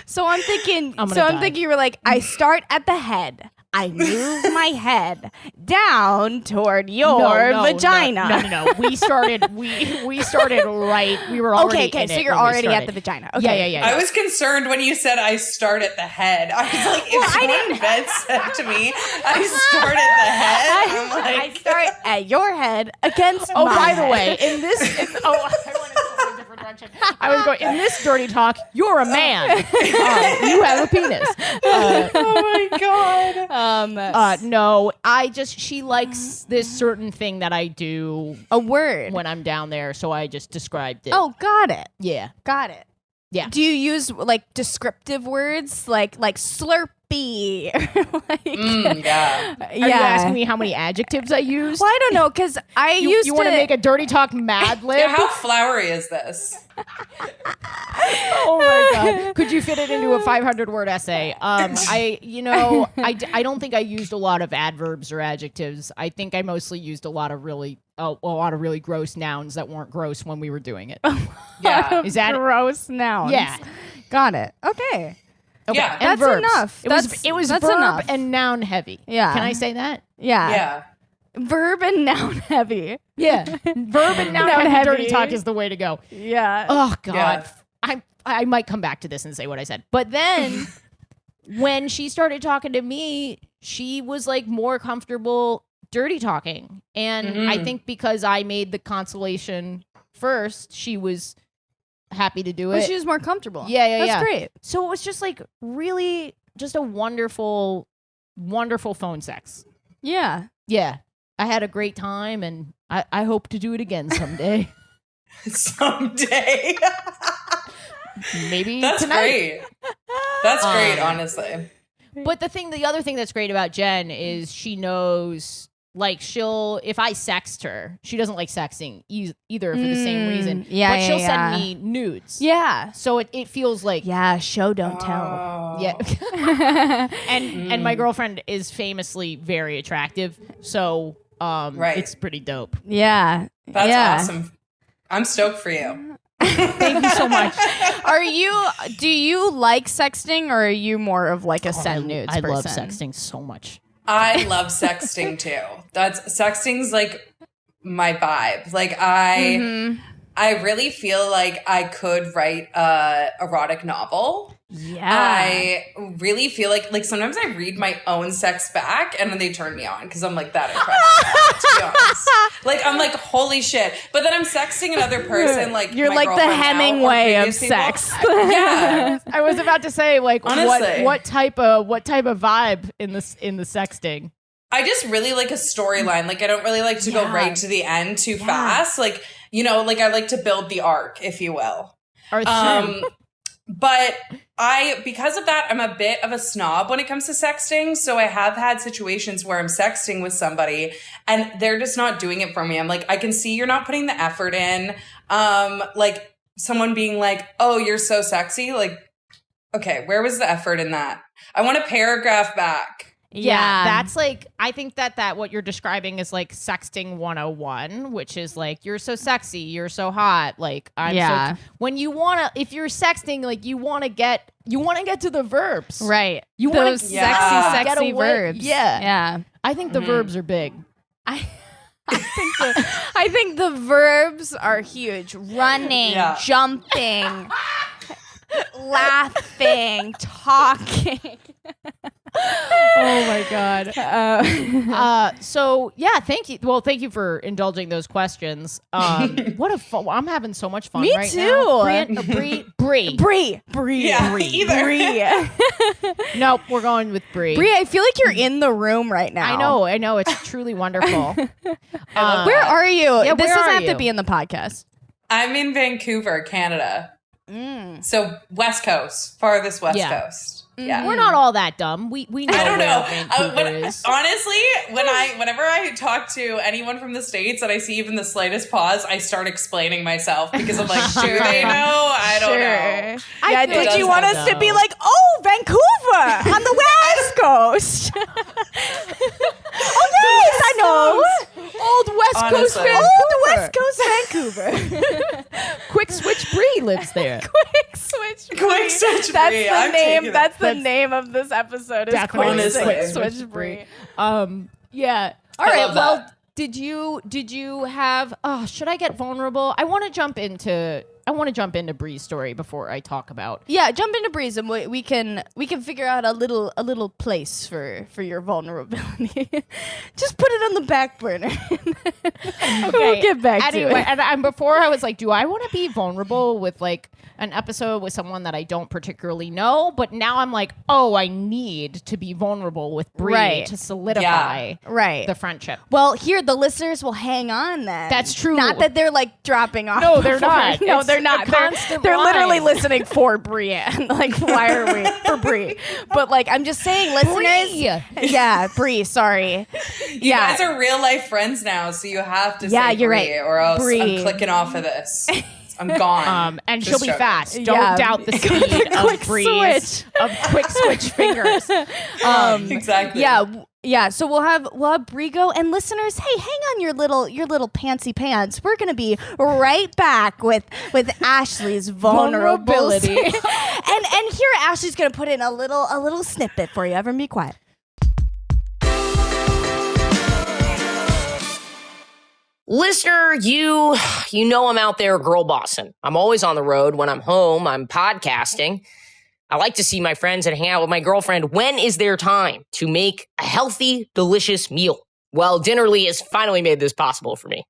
[SPEAKER 4] So I'm thinking
[SPEAKER 2] I'm gonna die.
[SPEAKER 4] thinking you were like, I start at the head. I move my head down toward your vagina.
[SPEAKER 2] No. We started right. We were already
[SPEAKER 4] Okay,
[SPEAKER 2] in
[SPEAKER 4] so
[SPEAKER 2] it
[SPEAKER 4] you're
[SPEAKER 2] when we
[SPEAKER 4] already at
[SPEAKER 2] started.
[SPEAKER 4] the vagina. Okay.
[SPEAKER 2] Yeah.
[SPEAKER 3] I was concerned when you said I start at the head. I was like, if Ben said to me, I start at the head, I'm
[SPEAKER 4] I
[SPEAKER 3] like,
[SPEAKER 4] start at your head against
[SPEAKER 2] Oh,
[SPEAKER 4] my
[SPEAKER 2] by the
[SPEAKER 4] head.
[SPEAKER 2] way, in this, I went in a different direction. I was going in this dirty talk. You're a man. You have a penis.
[SPEAKER 3] oh my God.
[SPEAKER 2] No, she likes this certain thing that I do
[SPEAKER 4] A word.
[SPEAKER 2] when I'm down there, so I just described it.
[SPEAKER 4] Oh, got it.
[SPEAKER 2] yeah.
[SPEAKER 4] Got it.
[SPEAKER 2] Yeah.
[SPEAKER 4] Do you use like descriptive words like slurpee? Like,
[SPEAKER 3] Yeah.
[SPEAKER 2] Are you asking me how many adjectives I used?
[SPEAKER 4] Well, I don't know because I used
[SPEAKER 2] you
[SPEAKER 4] to
[SPEAKER 2] want to make a dirty talk Mad Lib?
[SPEAKER 3] Yeah, how flowery is this?
[SPEAKER 2] Oh my God. Could you fit it into a 500-word essay? I don't think I used a lot of adverbs or adjectives. I think I mostly used a lot of really gross nouns that weren't gross when we were doing it.
[SPEAKER 3] Yeah.
[SPEAKER 2] Is that
[SPEAKER 4] gross nouns?
[SPEAKER 2] Yeah.
[SPEAKER 4] Got it. Okay.
[SPEAKER 3] Yeah.
[SPEAKER 2] And
[SPEAKER 4] That's
[SPEAKER 2] verbs.
[SPEAKER 4] enough.
[SPEAKER 2] It was
[SPEAKER 4] That's
[SPEAKER 2] verb
[SPEAKER 4] enough.
[SPEAKER 2] and noun heavy.
[SPEAKER 4] Yeah.
[SPEAKER 2] Can I say that?
[SPEAKER 4] Yeah.
[SPEAKER 3] Yeah.
[SPEAKER 4] Verb and noun heavy.
[SPEAKER 2] Yeah. Verb and noun,
[SPEAKER 4] Noun
[SPEAKER 2] heavy dirty
[SPEAKER 4] heavy.
[SPEAKER 2] talk is the way to go.
[SPEAKER 4] Yeah.
[SPEAKER 2] Oh God.
[SPEAKER 3] Yeah.
[SPEAKER 2] I might come back to this and say what I said. But then when she started talking to me, she was like more comfortable dirty talking. And I think because I made the consolation first, she was happy to do
[SPEAKER 4] But
[SPEAKER 2] it.
[SPEAKER 4] she was more comfortable.
[SPEAKER 2] Yeah.
[SPEAKER 4] That's great.
[SPEAKER 2] So it was just like really just a wonderful, wonderful phone sex.
[SPEAKER 4] Yeah.
[SPEAKER 2] Yeah. I had a great time and I hope to do it again someday.
[SPEAKER 3] Someday.
[SPEAKER 2] Maybe
[SPEAKER 3] That's
[SPEAKER 2] tonight.
[SPEAKER 3] great. That's great, honestly.
[SPEAKER 2] But the other thing that's great about Jen is she knows, like, if I sext her, she doesn't like sexting either for the same reason.
[SPEAKER 4] yeah,
[SPEAKER 2] But she'll
[SPEAKER 4] yeah.
[SPEAKER 2] send me nudes.
[SPEAKER 4] Yeah.
[SPEAKER 2] So it feels like,
[SPEAKER 4] Yeah. Show don't tell.
[SPEAKER 2] yeah. and my girlfriend is famously very attractive. So
[SPEAKER 3] Right.
[SPEAKER 2] it's pretty dope.
[SPEAKER 4] Yeah.
[SPEAKER 3] That's
[SPEAKER 4] yeah.
[SPEAKER 3] awesome. I'm stoked for you.
[SPEAKER 2] Thank you so much.
[SPEAKER 4] Do you like sexting or are you more of like a send nudes
[SPEAKER 2] I
[SPEAKER 4] person?
[SPEAKER 2] love sexting so much.
[SPEAKER 3] I love sexting too. Sexting's like my vibe. Like I really feel like I could write a erotic novel.
[SPEAKER 4] Yeah.
[SPEAKER 3] I really feel like sometimes I read my own sex back and then they turn me on because I'm like that impressed, to be honest. Like I'm like, holy shit. But then I'm sexting another person like
[SPEAKER 4] You're
[SPEAKER 3] my
[SPEAKER 4] like the
[SPEAKER 3] girlfriend now or
[SPEAKER 4] Hemingway of
[SPEAKER 3] previous people.
[SPEAKER 4] sex.
[SPEAKER 3] Yeah.
[SPEAKER 2] I was about to say, like,
[SPEAKER 3] Honestly.
[SPEAKER 2] what type of vibe in the sexting?
[SPEAKER 3] I just really like a storyline. Like I don't really like to go right to the end too fast. Like, you know, like I like to build the arc, if you will. But because of that, I'm a bit of a snob when it comes to sexting. So I have had situations where I'm sexting with somebody and they're just not doing it for me. I'm like, I can see you're not putting the effort in. Like someone being like, oh, you're so sexy. Like, okay, where was the effort in that? I want a paragraph back.
[SPEAKER 2] Yeah, that's like, I think that what you're describing is like sexting 101, which is like, you're so sexy, you're so hot. Like, when you want to, if you're sexting, like you want to get to the verbs.
[SPEAKER 4] Right.
[SPEAKER 2] You
[SPEAKER 4] Those
[SPEAKER 2] want
[SPEAKER 4] sexy verbs.
[SPEAKER 2] Yeah.
[SPEAKER 4] Yeah.
[SPEAKER 2] I think the verbs are big.
[SPEAKER 4] I think the verbs are huge. Running, jumping, laughing, talking.
[SPEAKER 2] Oh my God. So yeah, thank you. Well, thank you for indulging those questions. What a fun, I'm having so much fun
[SPEAKER 4] Me
[SPEAKER 2] right
[SPEAKER 4] too.
[SPEAKER 2] now. Bree.
[SPEAKER 3] Yeah, either.
[SPEAKER 2] Nope, we're going with Bree.
[SPEAKER 4] Bree, I feel like you're in the room right now.
[SPEAKER 2] I know. It's truly wonderful.
[SPEAKER 4] Where are you?
[SPEAKER 2] Yeah,
[SPEAKER 4] this
[SPEAKER 2] where
[SPEAKER 4] doesn't
[SPEAKER 2] are
[SPEAKER 4] have
[SPEAKER 2] you?
[SPEAKER 4] to be in the podcast.
[SPEAKER 3] I'm in Vancouver, Canada. So West Coast, farthest West Coast. Yeah.
[SPEAKER 2] We're not all that dumb. We know
[SPEAKER 3] I don't
[SPEAKER 2] where
[SPEAKER 3] know.
[SPEAKER 2] Vancouver is.
[SPEAKER 3] Honestly, whenever I talk to anyone from the States and I see even the slightest pause, I start explaining myself because I'm like, do they know? I don't know.
[SPEAKER 4] Yeah, did you want us to be like, oh, Vancouver on the West Coast? Oh, yes, I know.
[SPEAKER 2] Old West Coast
[SPEAKER 3] Honestly.
[SPEAKER 2] Vancouver.
[SPEAKER 4] Old West Coast Vancouver.
[SPEAKER 2] Quick Switch Bree lives there.
[SPEAKER 4] Quick switch.
[SPEAKER 3] Quick Switch
[SPEAKER 4] That's
[SPEAKER 3] Bree.
[SPEAKER 4] the
[SPEAKER 3] I'm
[SPEAKER 4] name.
[SPEAKER 3] taking
[SPEAKER 4] That's the
[SPEAKER 2] That's
[SPEAKER 4] name of this episode. Is
[SPEAKER 2] definitely
[SPEAKER 3] Honestly.
[SPEAKER 4] Quick Switch Bree.
[SPEAKER 2] Yeah. All
[SPEAKER 3] I
[SPEAKER 2] right.
[SPEAKER 3] love
[SPEAKER 2] Well,
[SPEAKER 3] that.
[SPEAKER 2] did you have? Oh, should I get vulnerable? I want to jump into Bree's story before I talk about.
[SPEAKER 4] Yeah, jump into Breeze and we can figure out a little place for your vulnerability. Just put it on the back burner. We'll get back to it.
[SPEAKER 2] And before I was like, do I want to be vulnerable with like an episode with someone that I don't particularly know? But now I'm like, oh, I need to be vulnerable with Bree to solidify the friendship.
[SPEAKER 4] Well, here the listeners will hang on then.
[SPEAKER 2] That's true.
[SPEAKER 4] Not that they're like dropping off.
[SPEAKER 2] No, they're
[SPEAKER 4] before-
[SPEAKER 2] not.
[SPEAKER 4] No,
[SPEAKER 2] It's
[SPEAKER 4] they're not.
[SPEAKER 2] a constant
[SPEAKER 4] They're literally
[SPEAKER 2] line.
[SPEAKER 4] listening for Breanne. Like, why are we for Bree? But like, I'm just saying, listeners.
[SPEAKER 2] Bree.
[SPEAKER 4] Yeah, Bree. Sorry.
[SPEAKER 3] You guys are real life friends now, so you have to say
[SPEAKER 4] you're
[SPEAKER 3] Bree,
[SPEAKER 4] right.
[SPEAKER 3] or else
[SPEAKER 4] Bree.
[SPEAKER 3] I'm clicking off of this. I'm gone.
[SPEAKER 2] And
[SPEAKER 3] Just
[SPEAKER 2] she'll be
[SPEAKER 3] joking.
[SPEAKER 2] fast. Don't
[SPEAKER 4] Yeah.
[SPEAKER 2] doubt the speed of
[SPEAKER 4] Quick
[SPEAKER 2] Bree's of quick switch fingers.
[SPEAKER 3] Exactly.
[SPEAKER 4] Yeah, so we'll have Bree go, and listeners, hey, hang on your little pantsy pants. We're gonna be right back with Ashley's vulnerability. and here Ashley's gonna put in a little snippet for you. Everyone be quiet.
[SPEAKER 1] Listener, you know I'm out there girl bossing. I'm always on the road. When I'm home, I'm podcasting. I like to see my friends and hang out with my girlfriend. When is there time to make a healthy, delicious meal? Well, Dinnerly has finally made this possible for me.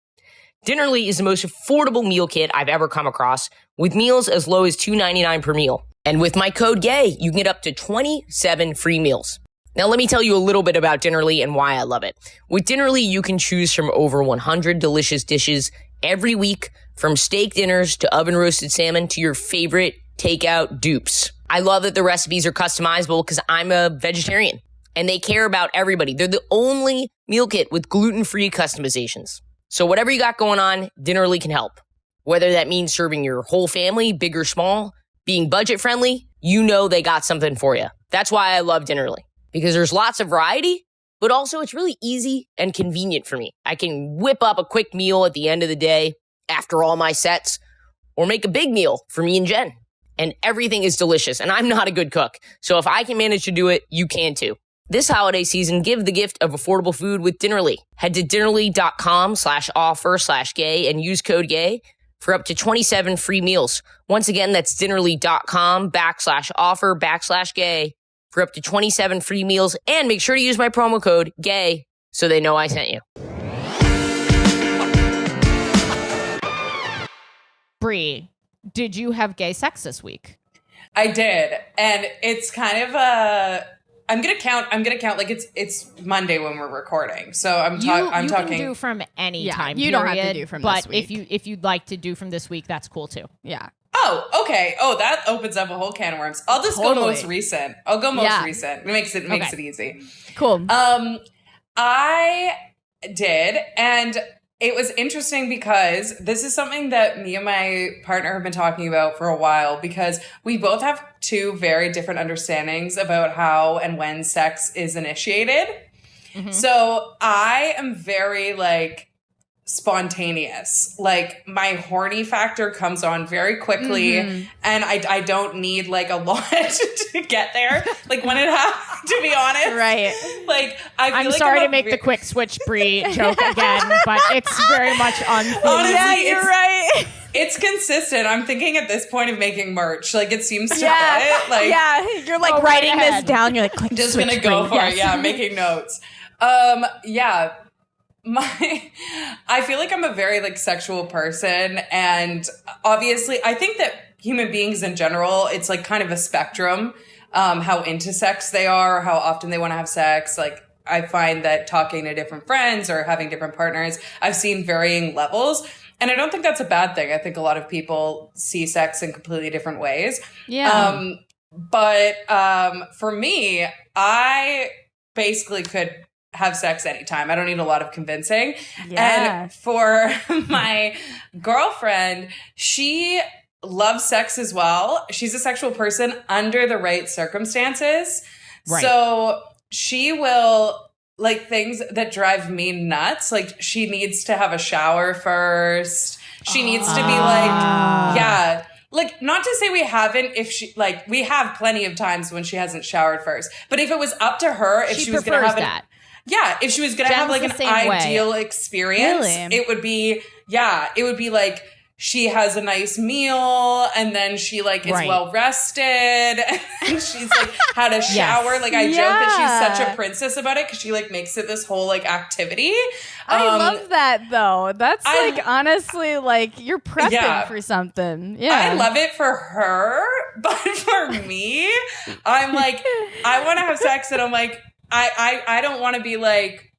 [SPEAKER 1] Dinnerly is the most affordable meal kit I've ever come across, with meals as low as $2.99 per meal. And with my code GAY, you can get up to 27 free meals. Now, let me tell you a little bit about Dinnerly and why I love it. With Dinnerly, you can choose from over 100 delicious dishes every week, from steak dinners to oven-roasted salmon to your favorite takeout dupes. I love that the recipes are customizable because I'm a vegetarian, and they care about everybody. They're the only meal kit with gluten-free customizations. So whatever you got going on, Dinnerly can help. Whether that means serving your whole family, big or small, being budget-friendly, you know they got something for you. That's why I love Dinnerly. Because there's lots of variety, but also it's really easy and convenient for me. I can whip up a quick meal at the end of the day after all my sets, or make a big meal for me and Jen. And everything is delicious, and I'm not a good cook. So if I can manage to do it, you can too. This holiday season, give the gift of affordable food with Dinnerly. Head to dinnerly.com/offer/gay and use code GAY for up to 27 free meals. Once again, that's dinnerly.com/offer/gay for up to 27 free meals. And make sure to use my promo code GAY so they know I sent you.
[SPEAKER 2] Bree, did you have gay sex this week?
[SPEAKER 3] I did. And it's kind of I'm gonna count like it's Monday when we're recording. So I'm talking.
[SPEAKER 2] You can do from any time
[SPEAKER 4] you
[SPEAKER 2] period.
[SPEAKER 4] don't have to do from
[SPEAKER 2] but
[SPEAKER 4] this week.
[SPEAKER 2] if you'd like to do from this week, that's cool too.
[SPEAKER 4] Yeah.
[SPEAKER 3] Oh, okay. Oh, that opens up a whole can of worms. I'll just go most recent. I'll go most recent. It makes it easy.
[SPEAKER 4] Cool.
[SPEAKER 3] I did, and it was interesting because this is something that me and my partner have been talking about for a while, because we both have two very different understandings about how and when sex is initiated. Mm-hmm. So I am very like spontaneous. Like my horny factor comes on very quickly, and I don't need like a lot to get there. Like when it happens, to be honest.
[SPEAKER 4] Right.
[SPEAKER 3] Like I'm like
[SPEAKER 2] sorry to make the quick switch Bree joke again, but it's very much on theme.
[SPEAKER 3] Honestly,
[SPEAKER 4] you're right.
[SPEAKER 3] It's consistent. I'm thinking at this point of making merch. Like it seems to fit. Like
[SPEAKER 4] you're like writing this down. You're like, click,
[SPEAKER 3] I'm just
[SPEAKER 4] switch,
[SPEAKER 3] gonna go
[SPEAKER 4] Bree.
[SPEAKER 3] for it. Yeah, making notes. I feel like I'm a very like sexual person, and obviously I think that human beings in general, it's like kind of a spectrum, how into sex they are, how often they want to have sex. Like I find that talking to different friends or having different partners, I've seen varying levels. And I don't think that's a bad thing. I think a lot of people see sex in completely different ways.
[SPEAKER 2] Yeah.
[SPEAKER 3] But for me, I basically could have sex anytime. I don't need a lot of convincing.
[SPEAKER 4] Yeah.
[SPEAKER 3] And for my girlfriend, she loves sex as well. She's a sexual person under the right circumstances.
[SPEAKER 2] Right.
[SPEAKER 3] So she will, like, things that drive me nuts. Like she needs to have a shower first. She needs to be like, not to say we haven't, we have plenty of times when she hasn't showered first. But if it was up to her, if she was going to have
[SPEAKER 2] that.
[SPEAKER 3] if she was going to have like an ideal experience, it would be like she has a nice meal and then she like is well rested and she's like had a shower. Yes. Like I joke that she's such a princess about it because she like makes it this whole like activity.
[SPEAKER 4] I love that though. That's like honestly like you're prepping for something. Yeah.
[SPEAKER 3] I love it for her, but for me, I'm like, I want to have sex and I'm like, I don't want to be like,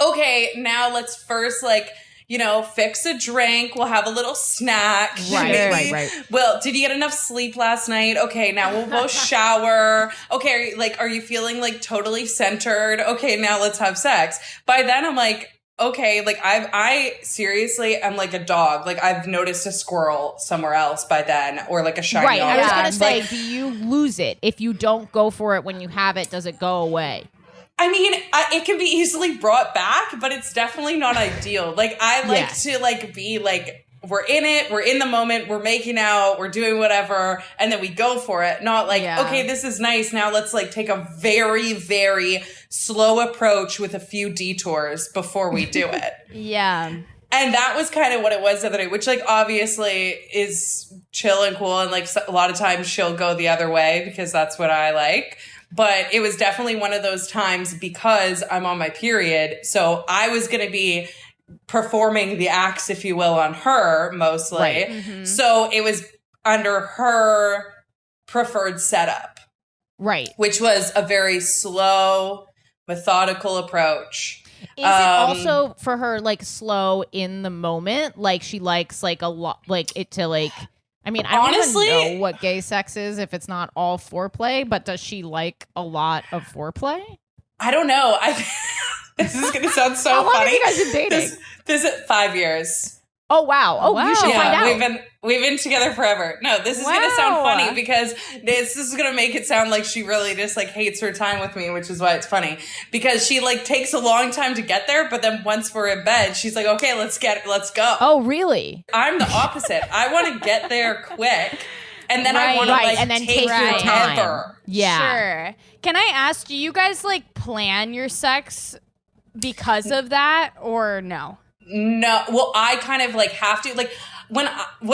[SPEAKER 3] okay, now let's first like, you know, fix a drink. We'll have a little snack.
[SPEAKER 2] Right.
[SPEAKER 3] Well, did you get enough sleep last night? Okay, now we'll both shower. Okay, like, are you feeling like totally centered? Okay, now let's have sex. By then I'm like, okay, like I seriously am like a dog. Like I've noticed a squirrel somewhere else by then, or like a shiny object.
[SPEAKER 2] I was gonna say, do you lose it if you don't go for it when you have it? Does it go away?
[SPEAKER 3] I mean, it can be easily brought back, but it's definitely not ideal. Like I like to like be like, we're in it, we're in the moment, we're making out, we're doing whatever, and then we go for it. Not like, okay, this is nice. Now let's like take a very, very slow approach with a few detours before we do it.
[SPEAKER 4] Yeah.
[SPEAKER 3] And that was kind of what it was the other day, which like obviously is chill and cool. And like a lot of times she'll go the other way because that's what I like. But it was definitely one of those times because I'm on my period. So I was going to be performing the acts, if you will, on her mostly. Right. Mm-hmm. So it was under her preferred setup.
[SPEAKER 2] Right.
[SPEAKER 3] Which was a very slow, methodical approach.
[SPEAKER 2] Is it also for her like slow in the moment? Like she likes like a lot, like it to like, I mean, I
[SPEAKER 3] honestly
[SPEAKER 2] don't even know what gay sex is if it's not all foreplay, but does she like a lot of foreplay?
[SPEAKER 3] I don't know. This is going to sound so
[SPEAKER 2] funny. How long
[SPEAKER 3] funny.
[SPEAKER 2] have you guys been dating?
[SPEAKER 3] This is 5 years.
[SPEAKER 2] Oh, wow. Oh, wow. You should find out.
[SPEAKER 3] We've been together forever. No, this is going to sound funny because this is going to make it sound like she really just like hates her time with me, which is why it's funny. Because she like takes a long time to get there, but then once we're in bed, she's like, okay, let's go.
[SPEAKER 2] Oh, really?
[SPEAKER 3] I'm the opposite. I want to get there quick. And then I want to like
[SPEAKER 2] and then
[SPEAKER 3] take your time.
[SPEAKER 2] Yeah.
[SPEAKER 4] Sure. Can I ask, do you guys like plan your sex because of that or no?
[SPEAKER 3] No, well, I kind of like have to like when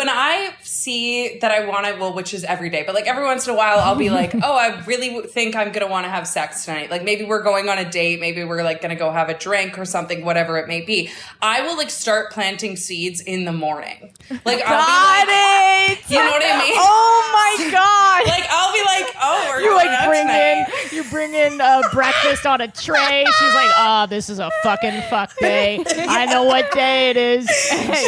[SPEAKER 3] I see that I want to, well, which is every day, but like every once in a while, I'll be like, oh, I really think I'm going to want to have sex tonight. Like maybe we're going on a date. Maybe we're like going to go have a drink or something, whatever it may be. I will like start planting seeds in the morning. Like, I'll be like, you know what I mean?
[SPEAKER 2] Oh my God.
[SPEAKER 3] Like, I'll be like, oh, we're
[SPEAKER 2] You
[SPEAKER 3] going
[SPEAKER 2] like
[SPEAKER 3] out
[SPEAKER 2] bring
[SPEAKER 3] tonight.
[SPEAKER 2] you bring in breakfast on a tray. She's like, oh, this is a fucking fuck day. I know what day it is.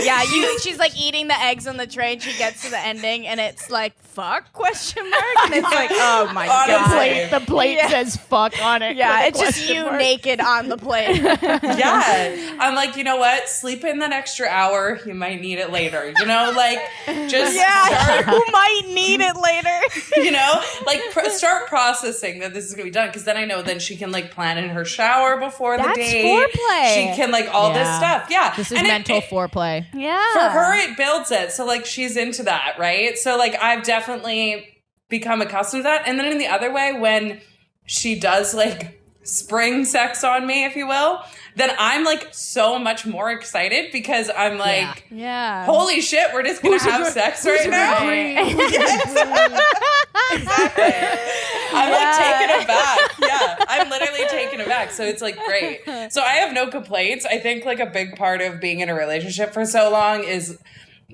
[SPEAKER 4] Yeah, she's like eating the eggs on the tray and she gets to the ending and it's like, fuck, question mark? And it's like, oh my
[SPEAKER 3] Honestly.
[SPEAKER 4] God.
[SPEAKER 2] The plate says fuck on it.
[SPEAKER 4] Yeah,
[SPEAKER 2] with a
[SPEAKER 4] it's just
[SPEAKER 2] question
[SPEAKER 4] you
[SPEAKER 2] mark.
[SPEAKER 4] naked on the plate.
[SPEAKER 3] Yeah. I'm like, you know what? Sleep in that extra hour. You might need it later. You know, like, just start,
[SPEAKER 4] who might need it later?
[SPEAKER 3] you know, like start processing that this is going to be done. Because then I know then she can like plan in her shower before
[SPEAKER 4] That's
[SPEAKER 3] the date.
[SPEAKER 4] foreplay.
[SPEAKER 3] She can like all this
[SPEAKER 2] Yeah.
[SPEAKER 3] stuff. Yeah.
[SPEAKER 2] This is
[SPEAKER 3] And
[SPEAKER 2] mental
[SPEAKER 3] it,
[SPEAKER 2] foreplay.
[SPEAKER 4] Yeah.
[SPEAKER 3] for her, it builds it. So like she's into that, right? So like I've definitely become accustomed to that. And then in the other way, when she does like spring sex on me, if you will, then I'm like so much more excited because I'm like,
[SPEAKER 4] Yeah.
[SPEAKER 3] holy shit, we're just gonna have sex right now. Exactly. I'm like taken aback. Yeah, I'm literally taken aback. So it's like great. So I have no complaints. I think like a big part of being in a relationship for so long is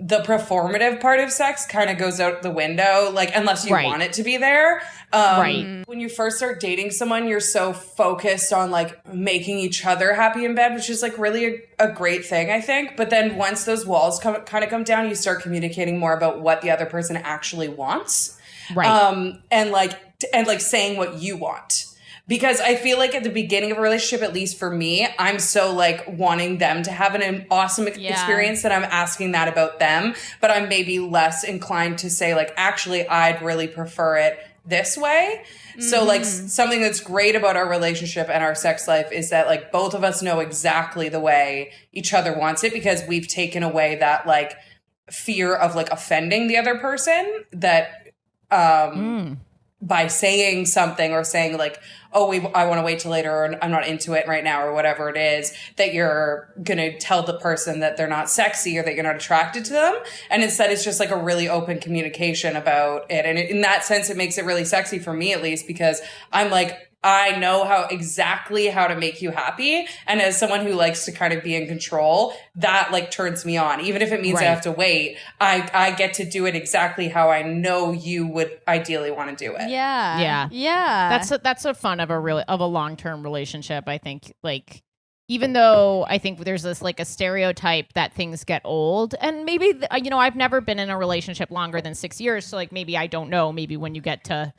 [SPEAKER 3] the performative part of sex kind of goes out the window, like unless you
[SPEAKER 2] Right.
[SPEAKER 3] want it to be there.
[SPEAKER 2] Right.
[SPEAKER 3] When you first start dating someone, you're so focused on like making each other happy in bed, which is like really a great thing, I think. But then once those walls kind of come down, you start communicating more about what the other person actually wants,
[SPEAKER 2] Right.
[SPEAKER 3] and like saying what you want. Because I feel like at the beginning of a relationship, at least for me, I'm so like wanting them to have an awesome experience that I'm asking that about them. But I'm maybe less inclined to say like, actually, I'd really prefer it this way. So like something that's great about our relationship and our sex life is that like both of us know exactly the way each other wants it because we've taken away that like fear of like offending the other person that by saying something or saying like, oh, I want to wait till later, or I'm not into it right now, or whatever it is, that you're going to tell the person that they're not sexy or that you're not attracted to them. And instead, it's just like a really open communication about it. And in that sense, it makes it really sexy for me, at least, because I'm like, I know exactly how to make you happy. And as someone who likes to kind of be in control, that like turns me on. Even if it means I have to wait, I get to do it exactly how I know you would ideally want to do it.
[SPEAKER 4] Yeah.
[SPEAKER 2] Yeah.
[SPEAKER 4] Yeah.
[SPEAKER 2] That's a fun of a long-term relationship. I think like even though I think there's this like a stereotype that things get old, and maybe I've never been in a relationship longer than 6 years, so like maybe I don't know. Maybe when you get to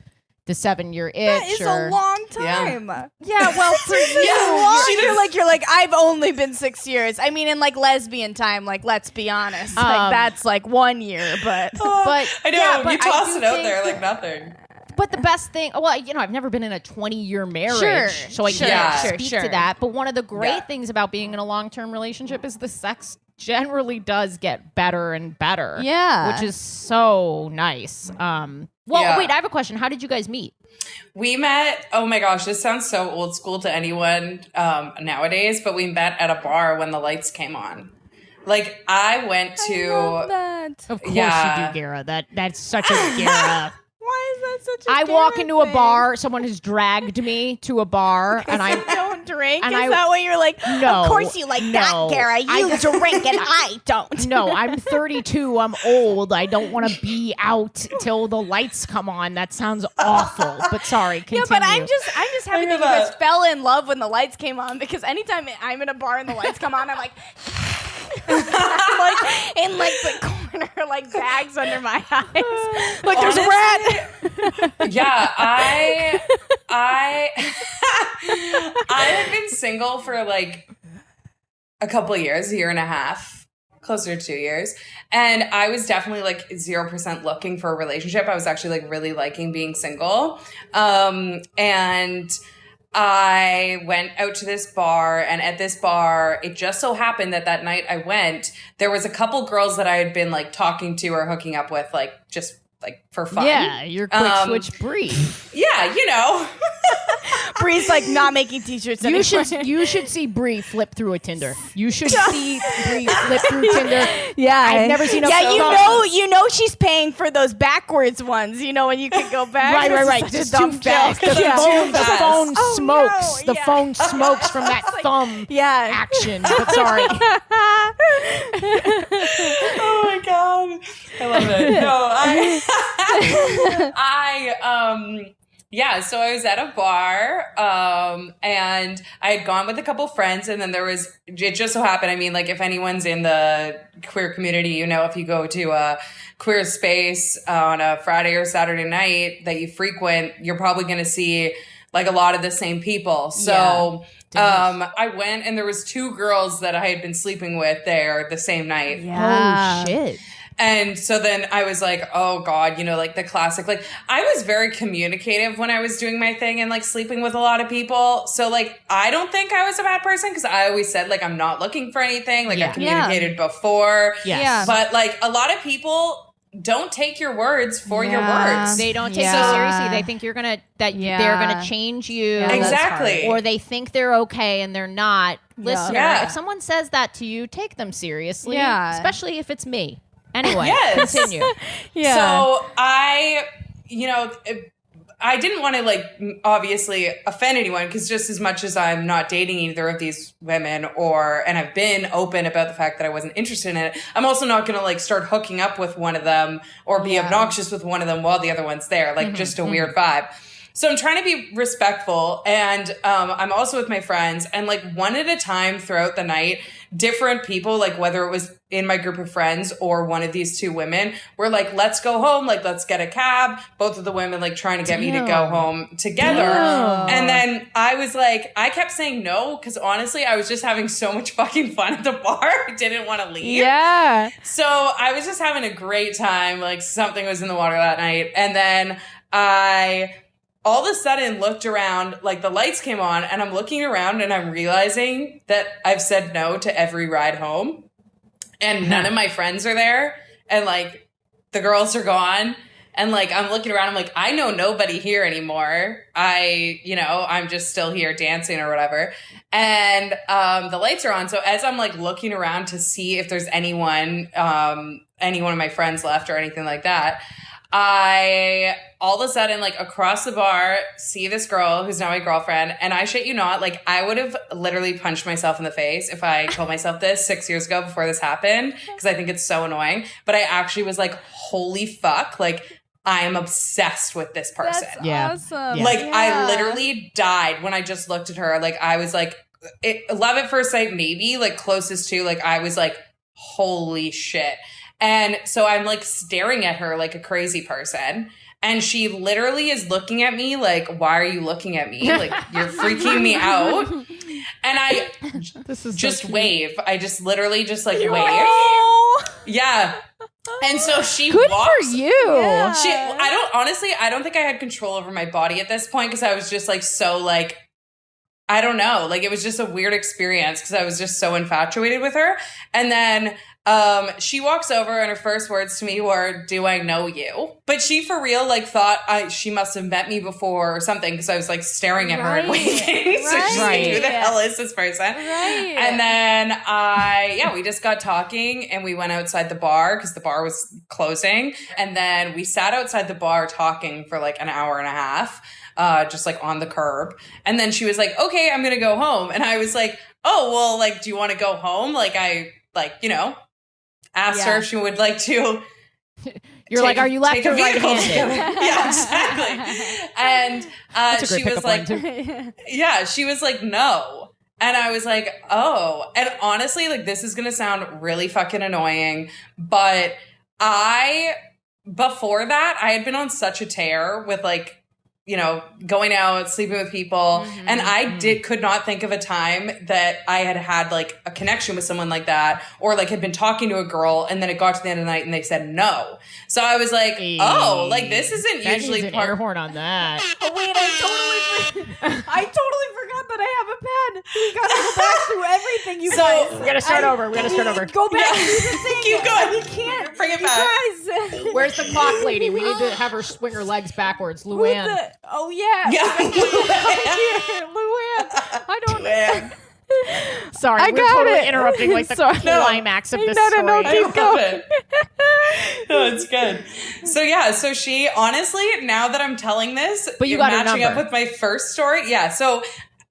[SPEAKER 2] the 7-year itch,
[SPEAKER 4] that is a long time.
[SPEAKER 2] Yeah, well, for you,
[SPEAKER 4] You're like, I've only been 6 years. I mean, in like lesbian time, like let's be honest, like that's like 1 year, but
[SPEAKER 2] but
[SPEAKER 3] I know,
[SPEAKER 2] yeah, but
[SPEAKER 3] you toss
[SPEAKER 2] I do
[SPEAKER 3] it out
[SPEAKER 2] think-
[SPEAKER 3] there like nothing.
[SPEAKER 2] But the best thing, well, I've never been in a 20-year marriage, so I
[SPEAKER 4] Sure,
[SPEAKER 2] can't
[SPEAKER 3] sure,
[SPEAKER 2] speak to that. But one of the great
[SPEAKER 3] Yeah.
[SPEAKER 2] things about being in a long-term relationship is the sex generally does get better and better.
[SPEAKER 4] Yeah.
[SPEAKER 2] Which is so nice. Well,
[SPEAKER 3] Yeah.
[SPEAKER 2] wait, I have a question. How did you guys meet?
[SPEAKER 3] We met, oh my gosh, this sounds so old school to anyone nowadays, but we met at a bar when the lights came on. Like, I went to...
[SPEAKER 4] I love that.
[SPEAKER 2] Of course
[SPEAKER 3] Yeah.
[SPEAKER 2] you do, Gara. That's such a Gara.
[SPEAKER 4] Why is that such a
[SPEAKER 2] I walk
[SPEAKER 4] Garrett
[SPEAKER 2] into a
[SPEAKER 4] thing?
[SPEAKER 2] bar, someone has dragged me to a bar, and I
[SPEAKER 4] don't drink.
[SPEAKER 2] and
[SPEAKER 4] Is
[SPEAKER 2] I-
[SPEAKER 4] that why you're like,
[SPEAKER 2] No,
[SPEAKER 4] of course you like that,
[SPEAKER 2] no.
[SPEAKER 4] Gara. You drink and I don't.
[SPEAKER 2] No, I'm 32. I'm old. I don't want to be out till the lights come on. That sounds awful. But sorry, continue.
[SPEAKER 4] Yeah, but I'm just happy that you
[SPEAKER 3] hear
[SPEAKER 4] guys fell in love when the lights came on, because anytime I'm in a bar and the lights come on, I'm like, like in like the corner, like bags under my eyes. Like there's a rat.
[SPEAKER 3] Yeah, I had been single for like a couple of years, a year and a half, closer to 2 years. And I was definitely like 0% looking for a relationship. I was actually like really liking being single. And I went out to this bar, and at this bar, it just so happened that night I went, there was a couple girls that I had been like talking to or hooking up with, like just like for fun.
[SPEAKER 2] Yeah, you're quick switch brief.
[SPEAKER 3] Yeah,
[SPEAKER 4] Bree's like not making t-shirts anymore.
[SPEAKER 2] You should see Bree flip through a Tinder. You should see Bree flip through Tinder.
[SPEAKER 4] Yeah,
[SPEAKER 2] I've never seen a
[SPEAKER 4] you know she's paying for those backwards ones. You know when you can go back.
[SPEAKER 2] Right. Just too fast. The phone smokes.
[SPEAKER 4] No,
[SPEAKER 2] the phone smokes from that thumb action. But sorry.
[SPEAKER 3] Oh my god, I love it. No, so I was at a bar, and I had gone with a couple friends, and then it just so happened, I mean, like, if anyone's in the queer community, you know, if you go to a queer space on a Friday or Saturday night that you frequent, you're probably going to see, like, a lot of the same people. So, I went, and there was 2 girls that I had been sleeping with there the same night.
[SPEAKER 2] Yeah. Oh, shit.
[SPEAKER 3] And so then I was like, oh God, you know, like the classic, like I was very communicative when I was doing my thing and like sleeping with a lot of people. So like, I don't think I was a bad person because I always said like, I'm not looking for anything. Like I communicated before.
[SPEAKER 2] Yes.
[SPEAKER 3] But like a lot of people don't take your words for your words.
[SPEAKER 2] They don't take you seriously. They think they're gonna change you.
[SPEAKER 3] Exactly.
[SPEAKER 2] Or they think they're okay and they're not. Listener, if someone says that to you, take them seriously. Yeah. Especially if it's me. Anyway, continue.
[SPEAKER 3] So I didn't want to like obviously offend anyone because just as much as I'm not dating either of these women and I've been open about the fact that I wasn't interested in it, I'm also not going to like start hooking up with one of them or be obnoxious with one of them while the other one's there. Like just a weird vibe. So I'm trying to be respectful, and I'm also with my friends, and like one at a time throughout the night, different people, like whether it was in my group of friends or one of these 2 women, were like, let's go home, like let's get a cab. Both of the women like trying to get me to go home together. And then I was like, I kept saying no because honestly, I was just having so much fucking fun at the bar. I didn't want to leave.
[SPEAKER 4] Yeah.
[SPEAKER 3] So I was just having a great time. Like something was in the water that night. And then I all of a sudden looked around, like the lights came on, and I'm looking around and I'm realizing that I've said no to every ride home and none of my friends are there. And like the girls are gone. And like, I'm looking around, I'm like, I know nobody here anymore. I'm just still here dancing or whatever. And the lights are on. So as I'm like looking around to see if there's any one of my friends left or anything like that, I all of a sudden, like across the bar, see this girl who's now my girlfriend, and I shit you not, like I would have literally punched myself in the face if I told myself this 6 years ago before this happened, because I think it's so annoying. But I actually was like, holy fuck, like I am obsessed with this person.
[SPEAKER 4] That's awesome.
[SPEAKER 3] Yeah. Like I literally died when I just looked at her. Like I was like, love at first sight, maybe like closest to, like I was like, holy shit. And so I'm like staring at her like a crazy person. And she literally is looking at me like, why are you looking at me? Like, you're freaking me out. And I just wave. I just literally just like wave. Yeah. And so she
[SPEAKER 4] Good
[SPEAKER 3] walks.
[SPEAKER 4] for you. Yeah.
[SPEAKER 3] I don't think I had control over my body at this point because I was just like so like, I don't know. Like it was just a weird experience because I was just so infatuated with her. And then she walks over and her first words to me were, "Do I know you?" But she for real like thought she must have met me before or something because I was like staring at her and waving. So she's like, who the hell is this person? Right. And then we just got talking and we went outside the bar because the bar was closing. And then we sat outside the bar talking for like an hour and a half. Just like on the curb. And then she was like, okay, I'm going to go home. And I was like, oh, well, like, do you want to go home? Like I, like, you know, asked her if she would like to.
[SPEAKER 2] You're like, are you left or right-handed?
[SPEAKER 3] Yeah, exactly. And she was like, she was like, no. And I was like, oh. And honestly, like, this is going to sound really fucking annoying, but before that, I had been on such a tear with like, you know, going out, sleeping with people. And I could not think of a time that I had like a connection with someone like that, or like had been talking to a girl and then it got to the end of the night and they said no. So I was like, oh, like this isn't usually
[SPEAKER 2] an air horn on that.
[SPEAKER 4] Oh, wait, I totally forgot that I have a pen. We gotta go back through thing, you
[SPEAKER 3] So-
[SPEAKER 4] guys.
[SPEAKER 2] We're gonna start over.
[SPEAKER 4] Go back. Do the thing.
[SPEAKER 3] Keep going.
[SPEAKER 4] You can't.
[SPEAKER 3] Bring it
[SPEAKER 4] You
[SPEAKER 3] back.
[SPEAKER 4] guys.
[SPEAKER 2] Where's the clock lady? We need to have her swing her legs backwards.
[SPEAKER 4] Who's
[SPEAKER 2] Luann.
[SPEAKER 4] the- oh yeah.
[SPEAKER 3] Yeah.
[SPEAKER 4] Luann. I don't know.
[SPEAKER 3] Man.
[SPEAKER 2] Sorry,
[SPEAKER 4] I
[SPEAKER 2] we're
[SPEAKER 4] got
[SPEAKER 2] totally
[SPEAKER 4] it.
[SPEAKER 2] interrupting like the
[SPEAKER 4] Sorry.
[SPEAKER 2] climax of this
[SPEAKER 4] No,
[SPEAKER 2] story.
[SPEAKER 4] no,
[SPEAKER 3] I
[SPEAKER 4] keep
[SPEAKER 3] love it. No, it's good. So yeah, so she honestly, now that I'm telling this,
[SPEAKER 2] But you got her
[SPEAKER 3] matching
[SPEAKER 2] number.
[SPEAKER 3] up with my first story. Yeah, so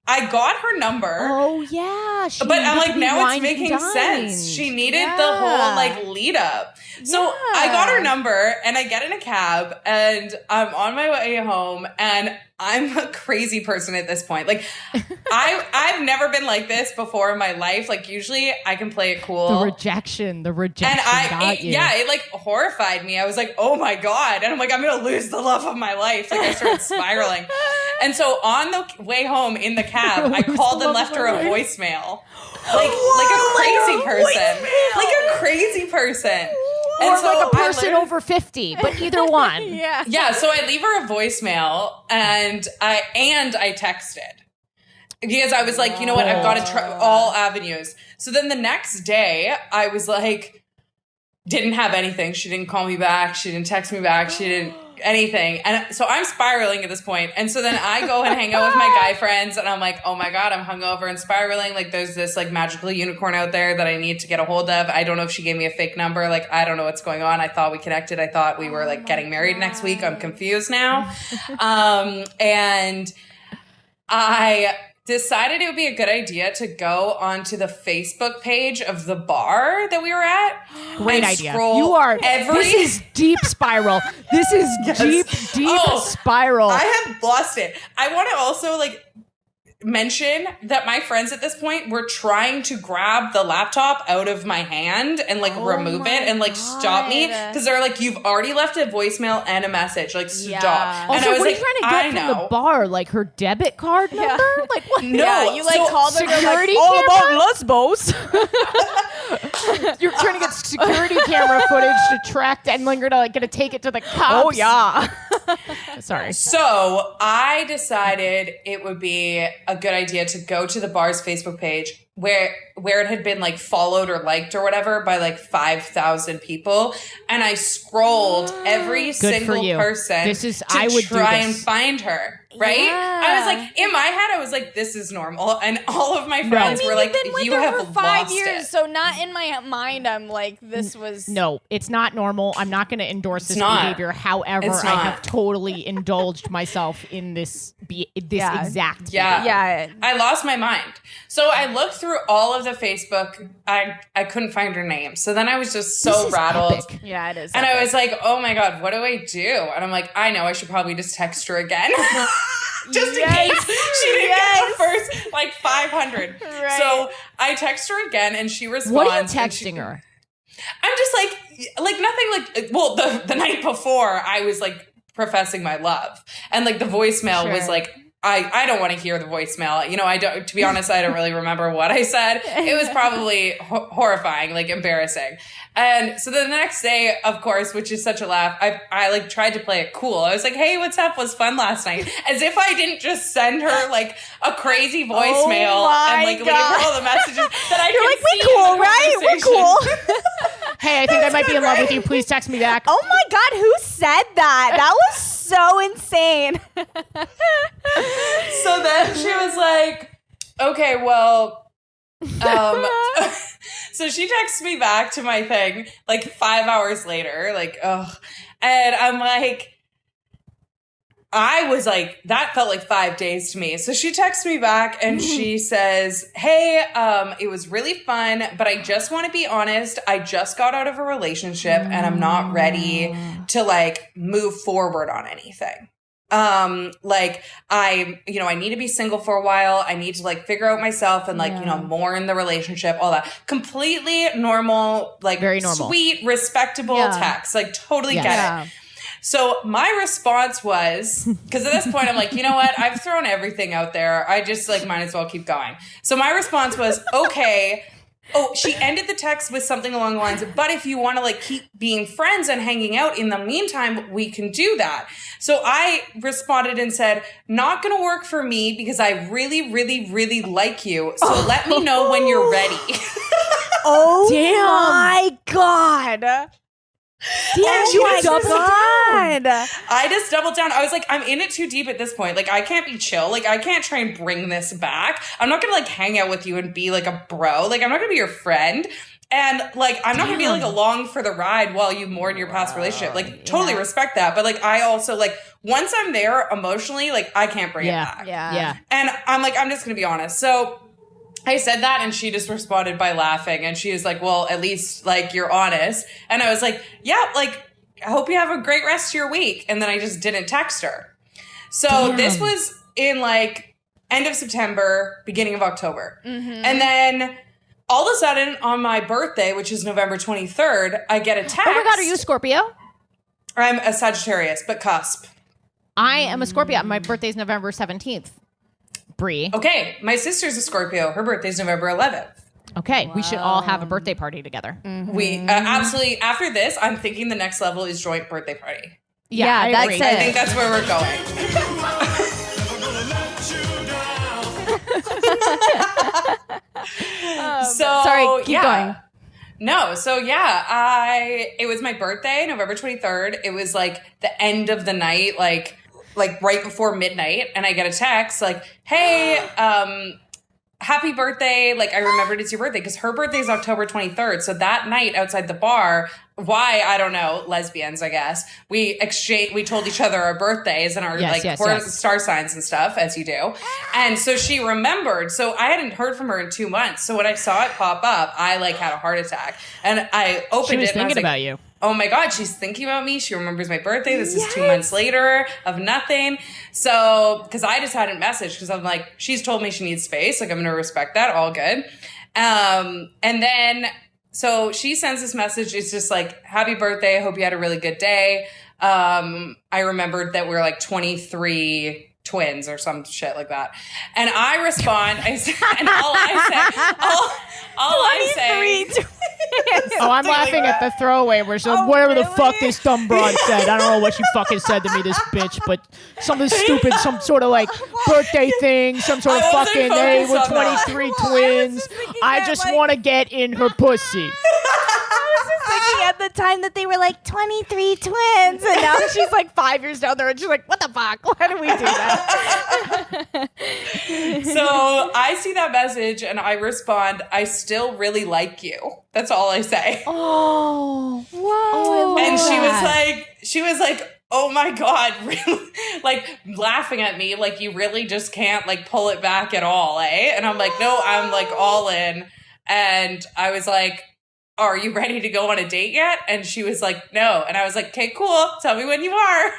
[SPEAKER 3] I got her number.
[SPEAKER 2] Oh yeah, she
[SPEAKER 3] But I'm
[SPEAKER 2] needed
[SPEAKER 3] like,
[SPEAKER 2] to be
[SPEAKER 3] now it's
[SPEAKER 2] wined and
[SPEAKER 3] making
[SPEAKER 2] dined.
[SPEAKER 3] sense. She needed the
[SPEAKER 4] Yeah.
[SPEAKER 3] whole like lead up. So I got her number and I get in a cab and I'm on my way home and I'm a crazy person at this point. Like I've never been like this before in my life. Like usually I can play it cool.
[SPEAKER 2] The rejection
[SPEAKER 3] and
[SPEAKER 2] got you.
[SPEAKER 3] it like horrified me. I was like, oh my God. And I'm like, I'm going to lose the love of my life. Like I started spiraling. And so on the way home in the cab, I called and left her a voicemail. Like a crazy person. Like a crazy person.
[SPEAKER 2] Or
[SPEAKER 3] And so
[SPEAKER 2] like a
[SPEAKER 3] I
[SPEAKER 2] person
[SPEAKER 3] literally-
[SPEAKER 2] over 50, but either one.
[SPEAKER 4] Yeah.
[SPEAKER 3] Yeah, so I leave her a voicemail and I texted. Because I was like, you know what, I've got to try all avenues. So then the next day, I was like, didn't have anything. She didn't call me back. She didn't text me back. She didn't anything. And so I'm spiraling at this point. And so then I go and hang out with my guy friends and I'm like, oh my God, I'm hungover and spiraling. Like there's this like magical unicorn out there that I need to get a hold of. I don't know if she gave me a fake number. Like, I don't know what's going on. I thought we connected. I thought we were like getting married next week. I'm confused now. And I decided it would be a good idea to go onto the Facebook page of the bar that we were at.
[SPEAKER 2] Great
[SPEAKER 3] and
[SPEAKER 2] idea.
[SPEAKER 3] scroll
[SPEAKER 2] You are.
[SPEAKER 3] every.
[SPEAKER 2] This is deep spiral. This is deep
[SPEAKER 3] Oh,
[SPEAKER 2] spiral.
[SPEAKER 3] I have lost it. I want to also like mention that my friends at this point were trying to grab the laptop out of my hand and like remove it and like stop me because they're like, you've already left a voicemail and a message. Like stop.
[SPEAKER 4] Yeah.
[SPEAKER 3] And
[SPEAKER 2] also,
[SPEAKER 3] I was
[SPEAKER 2] what
[SPEAKER 3] like,
[SPEAKER 2] are you trying to
[SPEAKER 3] I
[SPEAKER 2] get
[SPEAKER 3] know.
[SPEAKER 2] from the bar? Like her debit card number? Like what?
[SPEAKER 3] No,
[SPEAKER 4] Yeah, you like
[SPEAKER 3] so
[SPEAKER 4] called them. They're like,
[SPEAKER 2] security
[SPEAKER 4] all
[SPEAKER 2] camera?
[SPEAKER 4] about lesbos.
[SPEAKER 2] You're trying to get security camera footage to track and then you're gonna like gonna take it to the cops.
[SPEAKER 4] Oh yeah.
[SPEAKER 2] Sorry.
[SPEAKER 3] So I decided it would be a good idea to go to the bar's Facebook page where it had been like followed or liked or whatever by like 5,000 people, and I scrolled every
[SPEAKER 2] for
[SPEAKER 3] single
[SPEAKER 2] you.
[SPEAKER 3] person
[SPEAKER 2] This is-
[SPEAKER 3] to
[SPEAKER 2] I would do
[SPEAKER 3] try and
[SPEAKER 2] this.
[SPEAKER 3] find her. Right?
[SPEAKER 4] Yeah.
[SPEAKER 3] I was like, in my head, I was like, this is normal, and all of my friends were like,
[SPEAKER 4] You've been with
[SPEAKER 3] you
[SPEAKER 4] her
[SPEAKER 3] have
[SPEAKER 4] for 5
[SPEAKER 3] lost
[SPEAKER 4] years,
[SPEAKER 3] it.
[SPEAKER 4] so not in my mind. I'm like, this was
[SPEAKER 2] No, it's not normal. I'm not going to endorse this
[SPEAKER 3] not.
[SPEAKER 2] behavior. However,
[SPEAKER 3] It's
[SPEAKER 2] I
[SPEAKER 3] not.
[SPEAKER 2] have totally indulged myself in this
[SPEAKER 4] Yeah.
[SPEAKER 2] exact
[SPEAKER 3] Yeah.
[SPEAKER 4] Yeah.
[SPEAKER 3] I lost my mind. So I looked through all of the Facebook. I couldn't find her name. So then I was just so
[SPEAKER 2] This is
[SPEAKER 3] rattled.
[SPEAKER 2] epic.
[SPEAKER 4] Yeah, it is.
[SPEAKER 3] And I was like, oh my God, what do I do? And I'm like, I know, I should probably just text her again. Just in case she didn't get the first like 500.
[SPEAKER 4] Right.
[SPEAKER 3] So I text her again and she responds.
[SPEAKER 2] What are you
[SPEAKER 3] and
[SPEAKER 2] texting her?
[SPEAKER 3] I'm just like nothing like, well, the night before I was like professing my love. And like the voicemail was like, I don't want to hear the voicemail. You know, I don't, to be honest, I don't really remember what I said. It was probably horrifying, like embarrassing. And so the next day, of course, which is such a laugh, I like tried to play it cool. I was like, hey, what's up? Was fun last night. As if I didn't just send her like a crazy voicemail and like leave her all the messages that I could see.
[SPEAKER 4] we're cool, right? We're cool.
[SPEAKER 2] Hey, I think I might be in love with you. Please text me back.
[SPEAKER 4] Oh my God, who said that? That was so insane.
[SPEAKER 3] So then she was like, okay, well, so she texts me back to my thing like 5 hours later, like, ugh. And I'm like, I was like, that felt like 5 days to me. So she texts me back and she says, hey, it was really fun, but I just want to be honest. I just got out of a relationship and I'm not ready to like move forward on anything. Like I need to be single for a while. I need to like figure out myself and like, mourn the relationship, all that. Completely normal, like
[SPEAKER 2] Very normal.
[SPEAKER 3] sweet, respectable text. Like totally get it. So my response was, because at this point I'm like, you know what? I've thrown everything out there. I just like might as well keep going. So my response was, okay, Oh, she ended the text with something along the lines of, but if you want to like keep being friends and hanging out in the meantime, we can do that. So I responded and said, not going to work for me because I really, really, really like you. So let me know when you're ready.
[SPEAKER 4] Oh
[SPEAKER 2] Damn.
[SPEAKER 4] my God.
[SPEAKER 2] Damn,
[SPEAKER 3] she was
[SPEAKER 2] doubled down.
[SPEAKER 3] I just doubled down. I was like, I'm in it too deep at this point. Like, I can't be chill. Like, I can't try and bring this back. I'm not going to like hang out with you and be like a bro. Like, I'm not going to be your friend. And like, I'm not going to be like along for the ride while you mourn your past relationship. Like, totally respect that. But like, I also like, once I'm there emotionally, like, I can't bring it back.
[SPEAKER 2] Yeah.
[SPEAKER 3] And I'm like, I'm just going to be honest. So I said that and she just responded by laughing. And she was like, well, at least like you're honest. And I was like, yeah, like, I hope you have a great rest of your week. And then I just didn't text her. So this was in like end of September, beginning of October. And then all of a sudden on my birthday, which is November 23rd, I get a text.
[SPEAKER 2] Oh my God, are you a Scorpio?
[SPEAKER 3] I'm a Sagittarius, but cusp.
[SPEAKER 2] I am a Scorpio. My birthday's November 17th. Bree.
[SPEAKER 3] Okay, my sister's a Scorpio. Her birthday's November 11th.
[SPEAKER 2] Okay, we should all have a birthday party together.
[SPEAKER 3] We absolutely, after this, I'm thinking the next level is joint birthday party.
[SPEAKER 2] Yeah, I
[SPEAKER 4] that's
[SPEAKER 2] agree.
[SPEAKER 4] it.
[SPEAKER 3] I think that's where we're going.
[SPEAKER 4] Sorry, keep going.
[SPEAKER 3] No, so it was my birthday, November 23rd. It was like the end of the night, like right before midnight, and I get a text like, hey, happy birthday. Like, I remembered it's your birthday because her birthday is October 23rd. So that night outside the bar, why, I don't know, lesbians, I guess, we told each other our birthdays and our star signs and stuff, as you do. And so she remembered. So I hadn't heard from her in 2 months. So when I saw it pop up, I like had a heart attack. And I opened it and I was like,
[SPEAKER 2] about you.
[SPEAKER 3] oh my God, she's thinking about me. She remembers my birthday. This is 2 months later of nothing. So, because I just hadn't messaged because I'm like, she's told me she needs space. Like, I'm going to respect that. All good. And then, so she sends this message. It's just like, happy birthday. I hope you had a really good day. I remembered that we're like 23 twins or some shit like that. And I respond, and all I say,
[SPEAKER 2] oh, I'm laughing at the throwaway where she's like, whatever the fuck this dumb broad said. I don't know what she fucking said to me, this bitch, but something stupid, some sort of like birthday thing, some sort of fucking, hey, we're 23 twins. I just want to get in her pussy.
[SPEAKER 4] Thinking at the time that they were like 23 twins, and now she's like 5 years down there, and she's like, what the fuck? Why do we do that?
[SPEAKER 3] So I see that message and I respond, I still really like you. That's all I say.
[SPEAKER 4] Oh, whoa.
[SPEAKER 3] And she was like, oh my God, really? Like laughing at me, like you really just can't like pull it back at all, eh? And I'm like, no, I'm like all in. And I was like, are you ready to go on a date yet? And she was like, no. And I was like, okay, cool. Tell me when you are.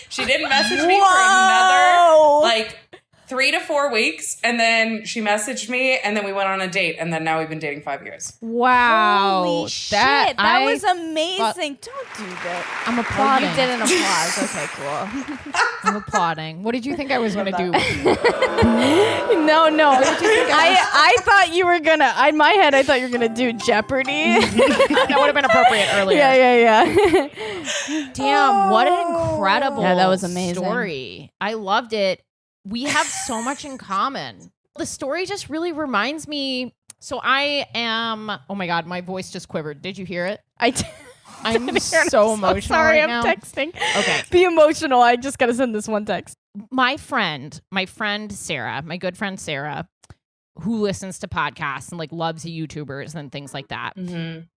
[SPEAKER 3] She didn't message me for another like 3 to 4 weeks. And then she messaged me and then we went on a date. And then now we've been dating 5 years.
[SPEAKER 2] Wow.
[SPEAKER 4] Holy shit. That was amazing. Don't do that.
[SPEAKER 2] I'm applauding.
[SPEAKER 4] Oh, you did an applause. Okay, cool.
[SPEAKER 2] I'm applauding. What did you think I was going to do?
[SPEAKER 4] No. I thought you were gonna. In my head, I thought you were gonna do Jeopardy.
[SPEAKER 2] That would have been appropriate earlier.
[SPEAKER 4] Yeah.
[SPEAKER 2] Damn, what an incredible
[SPEAKER 4] that was amazing.
[SPEAKER 2] story. I loved it. We have so much in common. The story just really reminds me. So I am. Oh my God, my voice just quivered. Did you hear it? I'm so emotional.
[SPEAKER 4] Sorry,
[SPEAKER 2] right
[SPEAKER 4] I'm
[SPEAKER 2] now.
[SPEAKER 4] texting.
[SPEAKER 2] Okay.
[SPEAKER 4] Be emotional. I just gotta send this one text.
[SPEAKER 2] My friend Sarah, my good friend Sarah, who listens to podcasts and like loves YouTubers and things like that,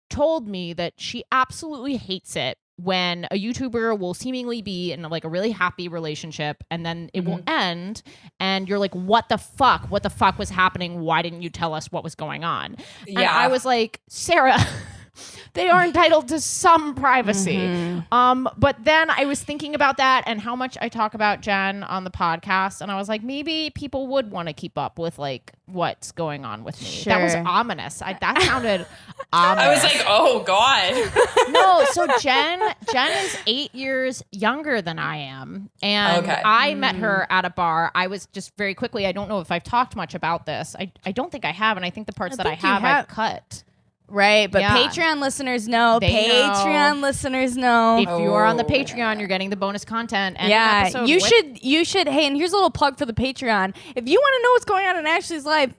[SPEAKER 2] told me that she absolutely hates it when a YouTuber will seemingly be in like a really happy relationship and then it will end and you're like, what the fuck was happening? Why didn't you tell us what was going on?
[SPEAKER 3] Yeah.
[SPEAKER 2] And I was like, Sarah, they are entitled to some privacy. But then I was thinking about that and how much I talk about Jen on the podcast, and I was like, maybe people would want to keep up with like what's going on with me. That was ominous. That sounded ominous.
[SPEAKER 3] I was like, oh God.
[SPEAKER 2] No, so Jen is 8 years younger than I am, and I met her at a bar. I was just very quickly, I don't know if I've talked much about this. I don't think I have, and I think the parts that I have I've cut.
[SPEAKER 4] Right, but
[SPEAKER 2] Yeah.
[SPEAKER 4] Patreon listeners know.
[SPEAKER 2] They
[SPEAKER 4] Patreon listeners know.
[SPEAKER 2] If you are on the Patreon, you're getting the bonus content. And an episode
[SPEAKER 4] you should. Hey, and here's a little plug for the Patreon. If you want to know what's going on in Ashley's life,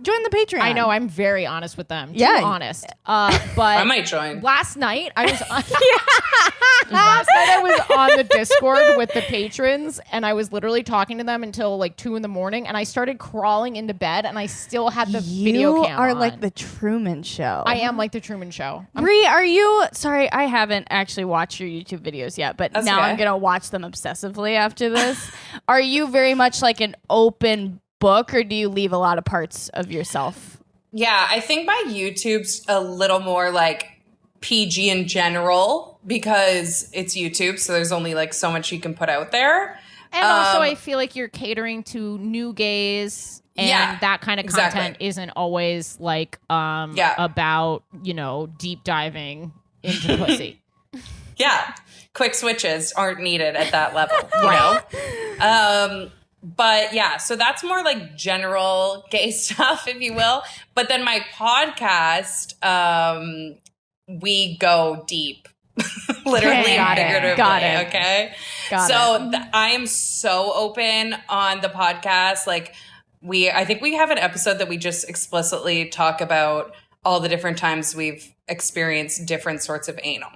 [SPEAKER 4] join the Patreon.
[SPEAKER 2] I know, I'm very honest with them.
[SPEAKER 4] Yeah.
[SPEAKER 2] Too honest. But
[SPEAKER 3] I might join.
[SPEAKER 2] last night I was on last night I was on the Discord with the patrons, and I was literally talking to them until like 2 a.m, and I started crawling into bed, and I still had the video cam
[SPEAKER 4] You are
[SPEAKER 2] on.
[SPEAKER 4] like the Truman Show.
[SPEAKER 2] I am like the Truman Show.
[SPEAKER 4] Bree, are you? Sorry, I haven't actually watched your YouTube videos yet, but
[SPEAKER 3] That's
[SPEAKER 4] now
[SPEAKER 3] okay.
[SPEAKER 4] I'm gonna watch them obsessively after this. Are you very much like an open book, or do you leave a lot of parts of yourself?
[SPEAKER 3] Yeah, I think my YouTube's a little more like PG in general because it's YouTube, so there's only like so much you can put out there.
[SPEAKER 2] And also I feel like you're catering to new gays, and that kind of content isn't always like about, you know, deep diving into pussy.
[SPEAKER 3] Yeah. Quick switches aren't needed at that level, you know? But yeah, so that's more like general gay stuff, if you will. But then my podcast, we go deep, literally and figuratively.
[SPEAKER 4] Got it.
[SPEAKER 3] Okay. I am so open on the podcast. Like I think we have an episode that we just explicitly talk about all the different times we've experienced different sorts of anal.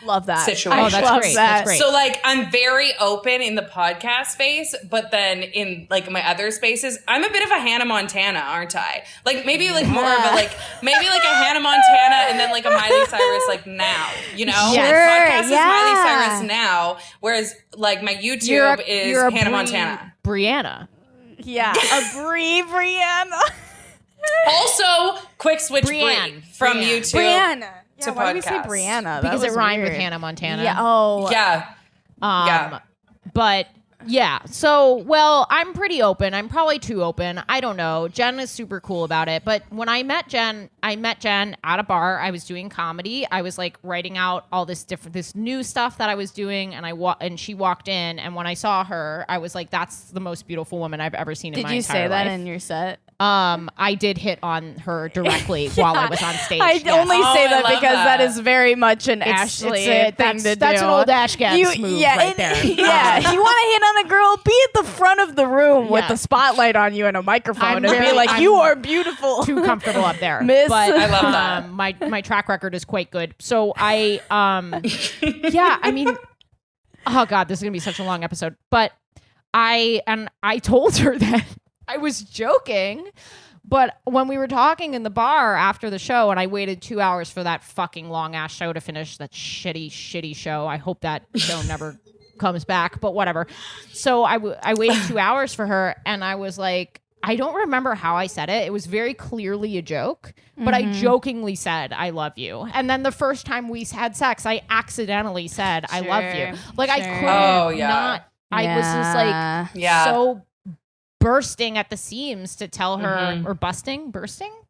[SPEAKER 4] Love that.
[SPEAKER 3] Situation.
[SPEAKER 2] Oh, that's great. That's great.
[SPEAKER 3] So like I'm very open in the podcast space, but then in like my other spaces, I'm a bit of a Hannah Montana, aren't I? Like maybe like more of a maybe like a Hannah Montana and then like a Miley Cyrus like now, you know?
[SPEAKER 4] Sure,
[SPEAKER 3] Podcast is Miley Cyrus now, whereas like my YouTube is
[SPEAKER 2] you're a
[SPEAKER 3] Hannah Montana.
[SPEAKER 2] Brianna.
[SPEAKER 4] Yeah, a Brianna.
[SPEAKER 3] Also, quick switch
[SPEAKER 2] Brianne.
[SPEAKER 3] from
[SPEAKER 2] Brianne.
[SPEAKER 3] YouTube.
[SPEAKER 4] Brianna.
[SPEAKER 3] To
[SPEAKER 4] why did we say
[SPEAKER 3] podcast.
[SPEAKER 4] Brianna?
[SPEAKER 2] Because
[SPEAKER 4] That
[SPEAKER 2] it
[SPEAKER 4] was
[SPEAKER 2] rhymed with
[SPEAKER 4] weird.
[SPEAKER 2] Hannah Montana.
[SPEAKER 4] Yeah. Oh.
[SPEAKER 3] Yeah.
[SPEAKER 2] But yeah, so, well, I'm pretty open. I'm probably too open. I don't know. Jen is super cool about it. But when I met Jen at a bar. I was doing comedy. I was like writing out all this new stuff that I was doing. And she walked in. And when I saw her, I was like, that's the most beautiful woman I've ever seen in my entire life.
[SPEAKER 4] Did you say that in your set?
[SPEAKER 2] I did hit on her directly while I was on stage.
[SPEAKER 4] I only say that
[SPEAKER 3] I love
[SPEAKER 4] because that
[SPEAKER 3] that.
[SPEAKER 4] is very much an Ashley thing to do.
[SPEAKER 2] That's an old Ash Gabs move right there.
[SPEAKER 4] Yeah, you want to hit on a girl, be at the front of the room with the spotlight on you and a microphone and be like, you are beautiful.
[SPEAKER 2] Too comfortable up there.
[SPEAKER 4] Miss.
[SPEAKER 2] But
[SPEAKER 3] I love that.
[SPEAKER 2] my track record is quite good. So I I mean, oh God, this is gonna be such a long episode. But I told her that I was joking, but when we were talking in the bar after the show, and I waited 2 hours for that fucking long ass show to finish, that shitty show. I hope that show never comes back, but whatever. So I waited 2 hours for her, and I was like, I don't remember how I said it. It was very clearly a joke, but I jokingly said, I love you. And then the first time we had sex, I accidentally said, I love you. Like I couldn't not. I was just like so bursting at the seams to tell her, or bursting?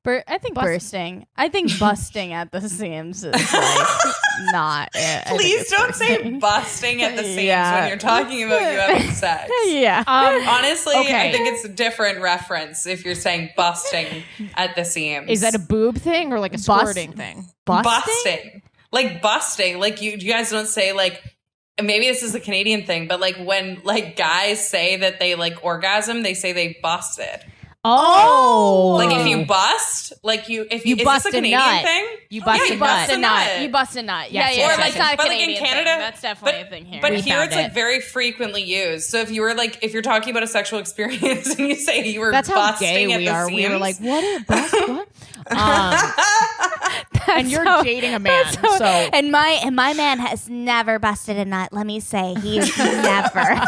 [SPEAKER 4] I think bursting. I think busting at the seams is like not.
[SPEAKER 3] Please don't say busting at the seams when you're talking about you having sex.
[SPEAKER 4] Yeah.
[SPEAKER 3] Honestly,
[SPEAKER 2] okay.
[SPEAKER 3] I think it's a different reference if you're saying busting at the seams.
[SPEAKER 2] Is that a boob thing or like a squirting thing?
[SPEAKER 3] busting? Like busting. Like you guys don't say like, and maybe this is a Canadian thing, but like when like guys say that they like orgasm, they say they busted.
[SPEAKER 2] Oh,
[SPEAKER 3] Like if you bust, like you is
[SPEAKER 2] bust
[SPEAKER 3] this a
[SPEAKER 2] a
[SPEAKER 3] Canadian
[SPEAKER 2] nut.
[SPEAKER 3] thing?
[SPEAKER 2] You bust
[SPEAKER 3] Yeah,
[SPEAKER 2] a nut.
[SPEAKER 4] You bust a nut.
[SPEAKER 2] Yes,
[SPEAKER 4] Yeah,
[SPEAKER 2] yes,
[SPEAKER 4] yeah.
[SPEAKER 2] yes,
[SPEAKER 4] It's not a
[SPEAKER 3] but like in
[SPEAKER 4] Canadian
[SPEAKER 3] Canada,
[SPEAKER 4] thing. That's definitely a thing here.
[SPEAKER 3] But
[SPEAKER 2] We
[SPEAKER 3] here
[SPEAKER 2] found
[SPEAKER 3] it's like
[SPEAKER 2] it.
[SPEAKER 3] very frequently used. So if you were like, if you're talking about a sexual experience and you say you were
[SPEAKER 2] that's how
[SPEAKER 3] busting
[SPEAKER 2] gay
[SPEAKER 3] at
[SPEAKER 2] we
[SPEAKER 3] the
[SPEAKER 2] are.
[SPEAKER 3] seams,
[SPEAKER 2] We were like, what? Bust what? And you're dating a man, so
[SPEAKER 5] And my man has never busted a nut. Let me say, he's never.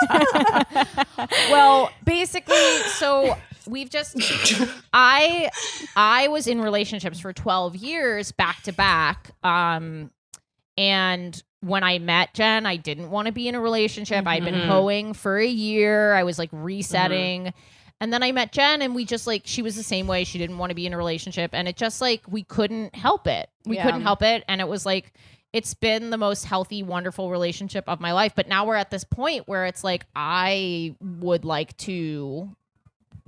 [SPEAKER 2] well, basically, so we've just I was in relationships for 12 years back to back. And when I met Jen, I didn't want to be in a relationship. I'd been hoeing for a year. I was like resetting. And then I met Jen, and we just like, she was the same way. She didn't want to be in a relationship. And it just like, we couldn't help it. We couldn't help it. And it was like, it's been the most healthy, wonderful relationship of my life. But now we're at this point where it's like, I would like to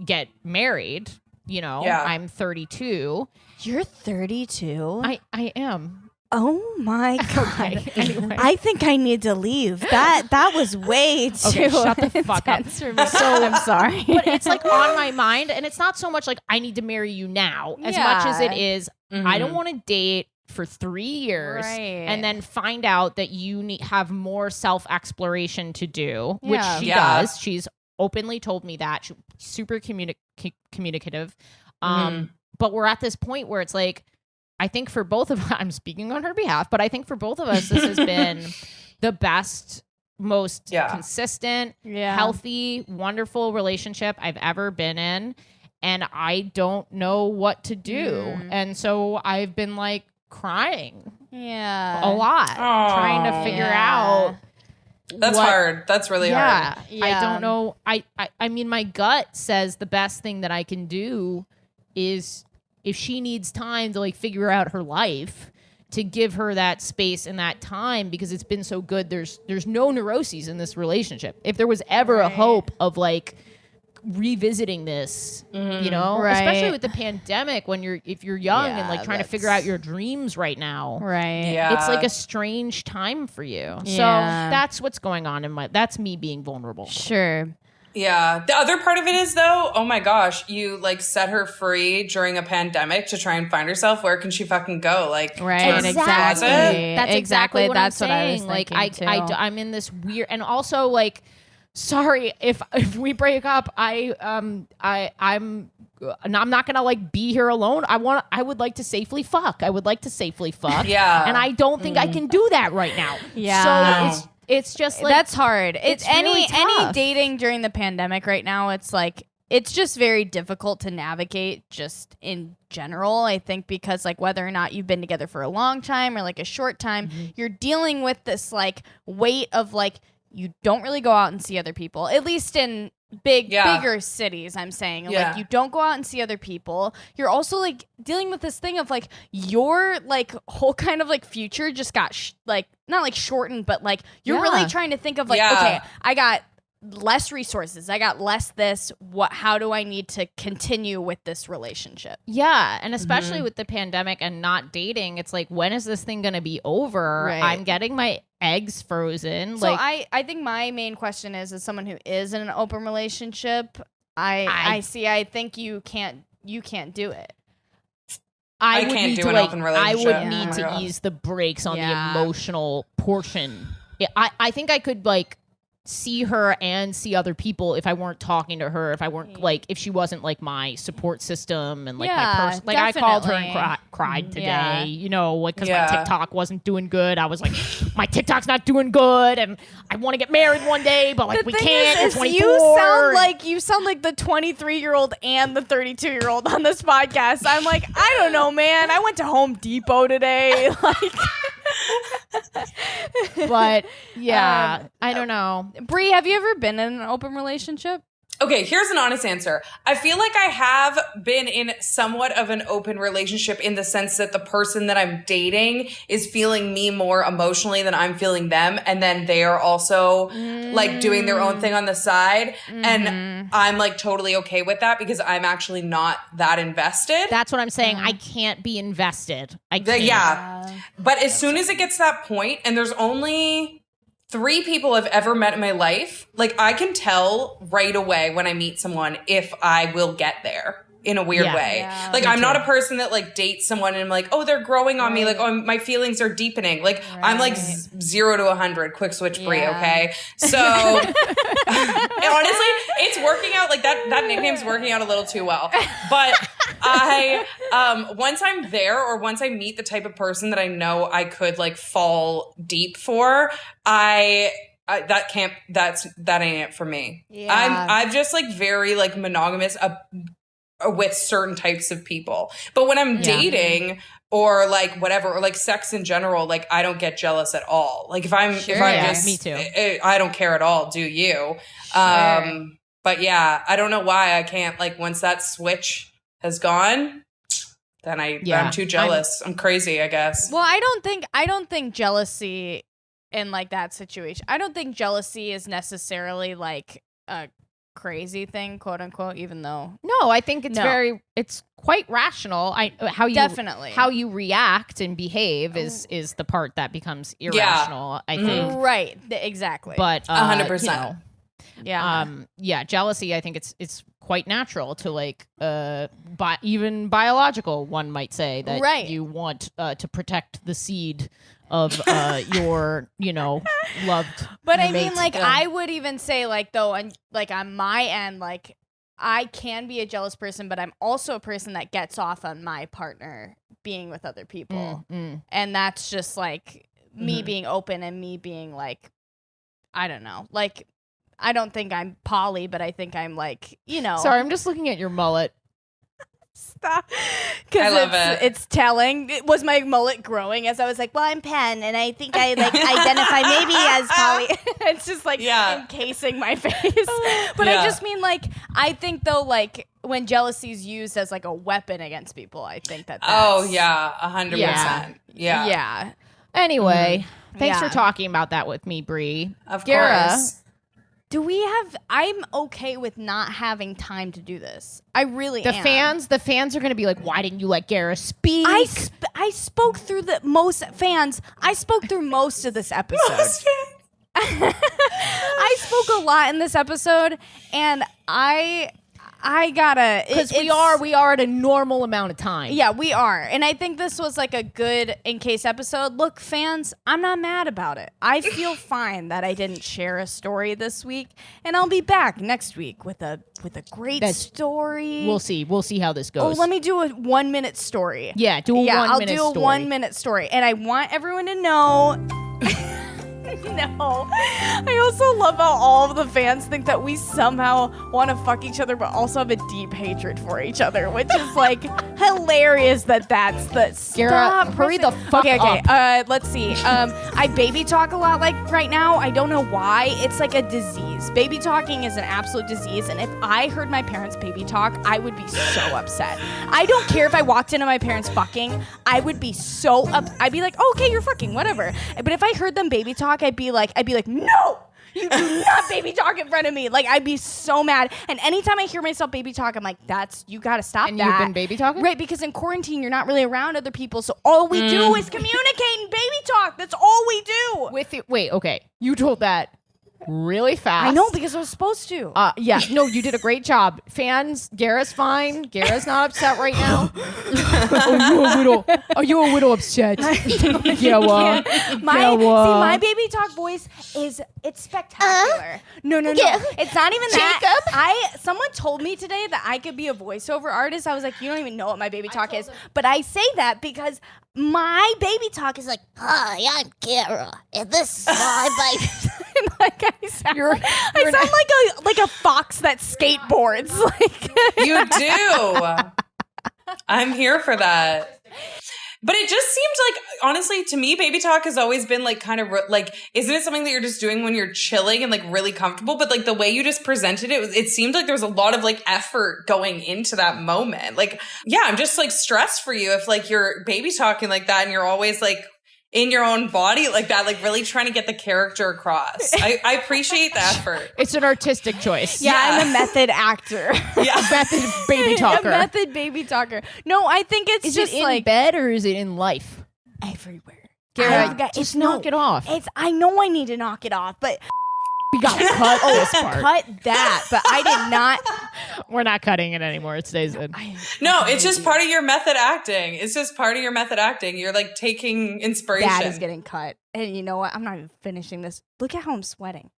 [SPEAKER 2] get married. You know, I'm 32.
[SPEAKER 4] You're 32?
[SPEAKER 2] I am.
[SPEAKER 4] Oh my God.
[SPEAKER 2] Okay, anyway.
[SPEAKER 4] I think I need to leave. That was way too
[SPEAKER 2] Okay, shut the fuck up.
[SPEAKER 4] intense for me. I'm sorry.
[SPEAKER 2] But it's like on my mind, and it's not so much like I need to marry you now as much as it is I don't want to date for 3 years and then find out that you have more self-exploration to do, which she does. She's openly told me that. She's super communicative. But we're at this point where it's like, I think for both of us, I'm speaking on her behalf, but I think for both of us, this has been the best, most consistent, healthy, wonderful relationship I've ever been in. And I don't know what to do. And so I've been like crying a lot, trying to figure out.
[SPEAKER 3] That's hard. That's really hard.
[SPEAKER 2] I don't know. I mean, my gut says the best thing that I can do is, if she needs time to like figure out her life, to give her that space and that time, because it's been so good. There's no neuroses in this relationship. If there was ever a hope of like revisiting this, you know, especially with the pandemic, if you're young and like trying to figure out your dreams right now, it's like a strange time for you. So that's what's going on that's me being vulnerable.
[SPEAKER 4] Sure.
[SPEAKER 3] Yeah. The other part of it is, though, oh my gosh, you like set her free during a pandemic to try and find herself. Where can she fucking go? Like,
[SPEAKER 4] exactly.
[SPEAKER 2] That's exactly what I'm saying.
[SPEAKER 4] What I was
[SPEAKER 2] like, I'm in this weird, and also like, sorry if we break up, I'm not gonna like be here alone. I would like to safely fuck. Yeah. And I don't think I can do that right now.
[SPEAKER 4] Yeah.
[SPEAKER 2] So it's just like,
[SPEAKER 4] that's hard. It's
[SPEAKER 2] really
[SPEAKER 4] any
[SPEAKER 2] tough.
[SPEAKER 4] dating during the pandemic right now. It's like, it's just very difficult to navigate just in general. I think because like whether or not you've been together for a long time or like a short time, you're dealing with this like weight of like, you don't really go out and see other people, at least in bigger cities. I'm saying like, you don't go out and see other people. You're also like dealing with this thing of like your like whole kind of like future just got like not like shortened, but like you're really trying to think of like, okay, I got less resources, I got less this, how do I need to continue with this relationship?
[SPEAKER 2] And especially with the pandemic and not dating, it's like, when is this thing gonna be over? I'm getting my eggs frozen.
[SPEAKER 4] So
[SPEAKER 2] like,
[SPEAKER 4] I think my main question is, as someone who is in an open relationship, I think you can't do it.
[SPEAKER 3] I can't do an open relationship.
[SPEAKER 2] I would need to ease the brakes on the emotional portion. I think I could like see her and see other people if I weren't talking to her, if I weren't like, if she wasn't like my support system and like my person. Like definitely. I called her and cried today, you know, like because my TikTok wasn't doing good. I was like, my TikTok's not doing good, and I want to get married one day, but like we can't. You're 24.
[SPEAKER 4] You sound like the 23-year-old and the 32-year-old on this podcast. I'm like, I don't know, man. I went to Home Depot today, like.
[SPEAKER 2] But I don't know.
[SPEAKER 4] Bree, have you ever been in an open relationship?
[SPEAKER 3] Okay, here's an honest answer. I feel like I have been in somewhat of an open relationship in the sense that the person that I'm dating is feeling me more emotionally than I'm feeling them. And then they are also like doing their own thing on the side. And I'm like totally okay with that because I'm actually not that invested.
[SPEAKER 2] That's what I'm saying. I can't be invested. I can't.
[SPEAKER 3] But as soon as it gets to that point, and there's only 3 people I've ever met in my life, like I can tell right away when I meet someone if I will get there in a weird way.
[SPEAKER 4] Yeah,
[SPEAKER 3] like I'm not a person that like dates someone and I'm like, oh, they're growing on me. Like, oh, my feelings are deepening. Like I'm like 0 to 100, quick switch Bree. Okay. So honestly, it's working out. Like that nickname's working out a little too well, but I, once I'm there or once I meet the type of person that I know I could like fall deep for, I that ain't it for me.
[SPEAKER 4] Yeah.
[SPEAKER 3] I'm just like very like monogamous with certain types of people. But when I'm dating or like whatever, or like sex in general, like I don't get jealous at all. Like if I'm just,
[SPEAKER 2] me too.
[SPEAKER 3] I don't care at all. Do you? But yeah, I don't know why I can't, like, once that switch has gone, then I'm too jealous. I'm crazy, I guess.
[SPEAKER 4] Well, I don't think jealousy in like that situation. I don't think jealousy is necessarily like a crazy thing, quote unquote, even though
[SPEAKER 2] No, I think it's quite rational. How you react and behave is the part that becomes irrational, I think.
[SPEAKER 4] Right, exactly.
[SPEAKER 2] But
[SPEAKER 3] 100%.
[SPEAKER 2] Jealousy, I think it's quite natural to like even biological, one might say, that you want to protect the seed of your loved.
[SPEAKER 4] But I mean, like, I would even say, like, though, and like on my end, like, I can be a jealous person, but I'm also a person that gets off on my partner being with other people, and that's just like me being open and me being like, I don't know, like, I don't think I'm poly, but I think I'm like,
[SPEAKER 2] Sorry, I'm just looking at your mullet.
[SPEAKER 4] Stop. Because it's telling. Was my mullet growing as I was like, well, I'm pan, and I think I like identify maybe as poly. It's just like encasing my face. But I just mean, like, I think though, like, when jealousy is used as like a weapon against people, I think that's
[SPEAKER 3] 100%. Yeah.
[SPEAKER 2] Anyway, thanks for talking about that with me, Bree.
[SPEAKER 3] Of
[SPEAKER 2] GARA,
[SPEAKER 3] course.
[SPEAKER 4] I'm okay with not having time to do this. I really am.
[SPEAKER 2] The fans are going to be like, why didn't you let GARA speak?
[SPEAKER 4] I spoke through most of this episode. I spoke a lot in this episode, and I gotta,
[SPEAKER 2] because we are at a normal amount of time.
[SPEAKER 4] Yeah, we are. And I think this was like a good in case episode. Look, fans, I'm not mad about it. I feel fine that I didn't share a story this week, and I'll be back next week with a great story.
[SPEAKER 2] We'll see how this goes.
[SPEAKER 4] Oh, let me do a 1 minute story.
[SPEAKER 2] Yeah, do a 1 minute story.
[SPEAKER 4] I'll do a 1 minute story. And I want everyone to know. No. I also love how all of the fans think that we somehow want to fuck each other, but also have a deep hatred for each other, which is like hilarious that's the
[SPEAKER 2] GARA, hurry the fuck up.
[SPEAKER 4] Okay, let's see. I baby talk a lot like right now. I don't know why. It's like a disease. Baby talking is an absolute disease, and if I heard my parents baby talk, I would be so upset. I don't care if I walked into my parents fucking, I would be so I'd be like, oh, okay, you're fucking, whatever. But if I heard them baby talk, I'd be like, no, you do not baby talk in front of me. Like, I'd be so mad. And anytime I hear myself baby talk, I'm like, you gotta stop that.
[SPEAKER 2] And you've been baby talking?
[SPEAKER 4] Right, because in quarantine, you're not really around other people, so all we do is communicate and baby talk. That's all we do.
[SPEAKER 2] Wait, okay. You told that really fast.
[SPEAKER 4] I know, because I was supposed to.
[SPEAKER 2] Yeah, no, you did a great job. Fans, GARA's fine. GARA's not upset right now. Are you a little upset? Yeah, well.
[SPEAKER 4] My baby talk voice it's spectacular. No. It's not even that. Someone told me today that I could be a voiceover artist. I was like, you don't even know what my baby talk is. But I say that because my baby talk is like,
[SPEAKER 5] hi, I'm GARA, and this is my baby.
[SPEAKER 4] Like I sound like a fox that skateboards. Like
[SPEAKER 3] you do. I'm here for that. But it just seemed like, honestly, to me, baby talk has always been like kind of like, isn't it something that you're just doing when you're chilling and like really comfortable? But like the way you just presented it, it seemed like there was a lot of like effort going into that moment. Like, yeah, I'm just like stressed for you if like you're baby talking like that and you're always like in your own body like that, like really trying to get the character across. I appreciate the effort.
[SPEAKER 2] It's an artistic choice.
[SPEAKER 4] Yeah, I'm a method actor.
[SPEAKER 2] Yeah, method baby talker.
[SPEAKER 4] A method baby talker. No, I think it's
[SPEAKER 2] is
[SPEAKER 4] just
[SPEAKER 2] it in
[SPEAKER 4] like
[SPEAKER 2] bed or is it in life?
[SPEAKER 4] Everywhere.
[SPEAKER 2] GARA, just knock it off.
[SPEAKER 4] I know I need to knock it off, but
[SPEAKER 2] we got to cut this part.
[SPEAKER 4] Cut that, but I did not.
[SPEAKER 2] We're not cutting it anymore. It stays in.
[SPEAKER 3] No, it's just part of your method acting. It's just part of your method acting. You're like taking inspiration.
[SPEAKER 4] That is getting cut. And you know what? I'm not even finishing this. Look at how I'm sweating.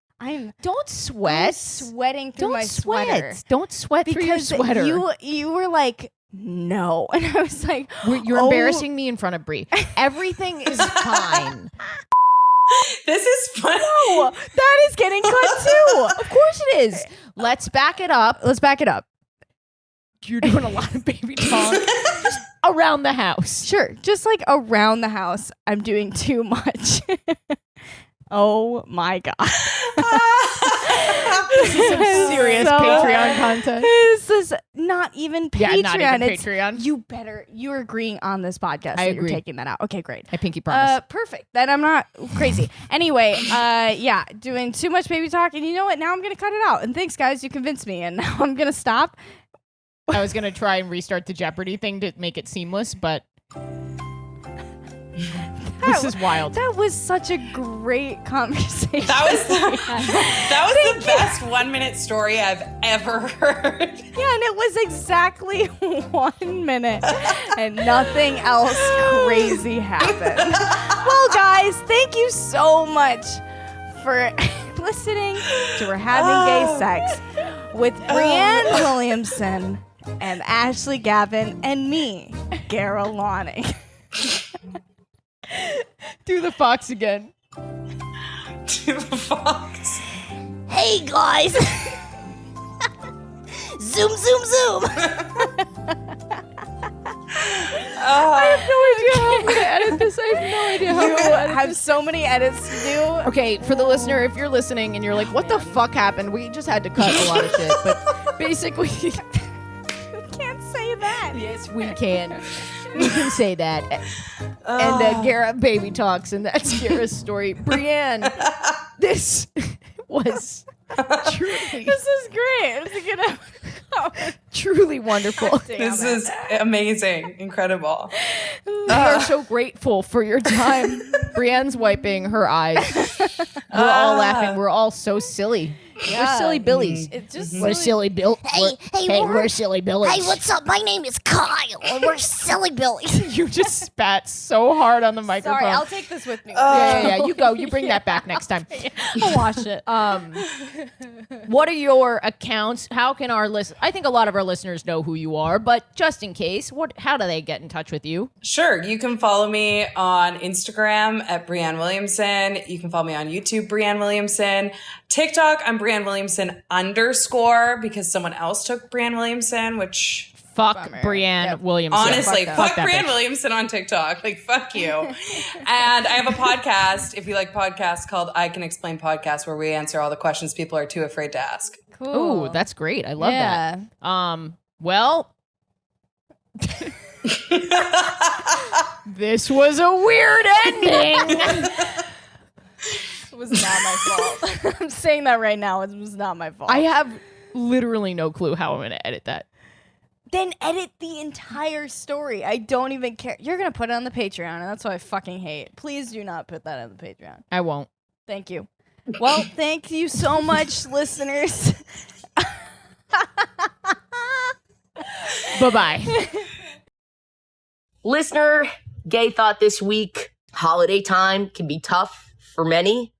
[SPEAKER 2] Don't sweat.
[SPEAKER 4] I'm sweating through my sweater.
[SPEAKER 2] Don't sweat through your sweater.
[SPEAKER 4] You were like, no. And I was like,
[SPEAKER 2] you're embarrassing me in front of Bree. Everything is fine.
[SPEAKER 3] This is fun.
[SPEAKER 2] No, that is getting cut too. Of course it is. Let's back it up. You're doing a lot of baby talk. Just around the house.
[SPEAKER 4] Sure, just like around the house, I'm doing too much. Oh my God.
[SPEAKER 2] This is some serious Patreon content.
[SPEAKER 4] This is not even Patreon.
[SPEAKER 2] Yeah, not even
[SPEAKER 4] It's-
[SPEAKER 2] Patreon.
[SPEAKER 4] You're agreeing on this podcast
[SPEAKER 2] I
[SPEAKER 4] that
[SPEAKER 2] agree.
[SPEAKER 4] you're taking that out. Okay, great.
[SPEAKER 2] I pinky promise.
[SPEAKER 4] Perfect. Then I'm not crazy. Anyway, yeah, doing too much baby talk. And you know what? Now I'm going to cut it out. And thanks, guys. You convinced me. And now I'm going to stop.
[SPEAKER 2] I was going to try and restart the Jeopardy thing to make it seamless, but this is wild.
[SPEAKER 4] That was such a great conversation.
[SPEAKER 3] That was the best 1 minute story I've ever heard.
[SPEAKER 4] Yeah, and it was exactly 1 minute. And nothing else crazy happened. Well, guys, thank you so much for listening to We're Having Gay Sex with Breanne Williamson and Ashley Gavin and me, GARA LONNING.
[SPEAKER 2] Do the fox again.
[SPEAKER 3] To the fox.
[SPEAKER 5] Hey guys! Zoom, zoom, zoom!
[SPEAKER 2] I have no idea how I'm going to edit this. I have no idea how I'm
[SPEAKER 4] You
[SPEAKER 2] going to edit
[SPEAKER 4] have
[SPEAKER 2] this.
[SPEAKER 4] so many edits to do.
[SPEAKER 2] Okay, for the listener, if you're listening and you're like, what the fuck happened? We just had to cut a lot of shit. But basically,
[SPEAKER 4] You can't say that.
[SPEAKER 2] yes, we can. We can say that. And Gara baby talks, and that's Gara's story. Breanne, this was truly,
[SPEAKER 4] This is great. It's a good episode.
[SPEAKER 2] truly wonderful.
[SPEAKER 3] This is amazing. Incredible.
[SPEAKER 2] We are so grateful for your time. Breanne's wiping her eyes. We're all laughing. We're all so silly. We're silly billies.
[SPEAKER 4] It just
[SPEAKER 2] We're silly Bill. We're silly billies.
[SPEAKER 5] Hey, what's up? My name is Kyle, and we're silly Billy.
[SPEAKER 2] You just spat so hard on the microphone.
[SPEAKER 4] Sorry, I'll take this with me.
[SPEAKER 2] yeah. You go. You bring that back next time.
[SPEAKER 4] I'll wash it.
[SPEAKER 2] What are your accounts? How can our I think a lot of our listeners know who you are, but just in case, how do they get in touch with you?
[SPEAKER 3] Sure. You can follow me on Instagram at Breanne Williamson. You can follow me on YouTube, Breanne Williamson. TikTok, I'm Breanne Williamson _, because someone else took Breanne Williamson, which
[SPEAKER 2] Fuck
[SPEAKER 4] Bummer.
[SPEAKER 2] Breanne
[SPEAKER 4] Yep.
[SPEAKER 2] Williamson.
[SPEAKER 3] honestly,
[SPEAKER 4] that.
[SPEAKER 3] fuck
[SPEAKER 2] that
[SPEAKER 3] Breanne
[SPEAKER 2] bitch.
[SPEAKER 3] Williamson on TikTok. Like, fuck you. And I have a podcast, if you like podcasts, called I Can Explain Podcast, where we answer all the questions people are too afraid to ask.
[SPEAKER 4] Cool.
[SPEAKER 2] Ooh, that's great. I love
[SPEAKER 4] Yeah.
[SPEAKER 2] that. Well, this was a weird ending.
[SPEAKER 4] It was not my fault. I'm saying that right now. It was not my fault.
[SPEAKER 2] I have literally no clue how I'm going to edit that.
[SPEAKER 4] Then edit the entire story. I don't even care. You're going to put it on the Patreon, and that's what I fucking hate. Please do not put that on the Patreon.
[SPEAKER 2] I won't.
[SPEAKER 4] Thank you. Well, thank you so much, listeners.
[SPEAKER 2] Bye-bye.
[SPEAKER 1] Listener, gay thought this week. Holiday time can be tough for many.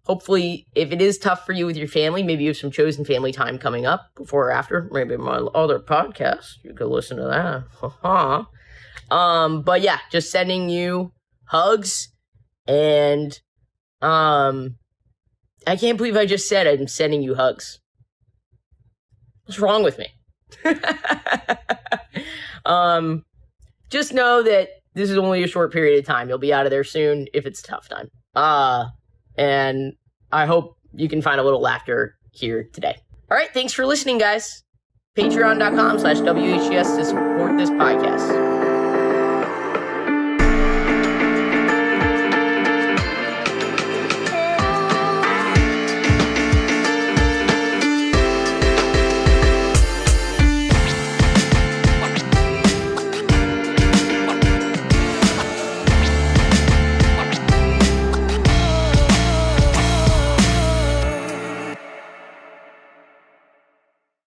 [SPEAKER 1] Hopefully, if it is tough for you with your family, maybe you have some chosen family time coming up before or after. Maybe my other podcast, you could listen to that. But yeah, just sending you hugs. And I can't believe I just said I'm sending you hugs. What's wrong with me? Just know that this is only a short period of time. You'll be out of there soon if it's a tough time. And I hope you can find a little laughter here today. All right, thanks for listening, guys. Patreon.com/WHGS to support this podcast.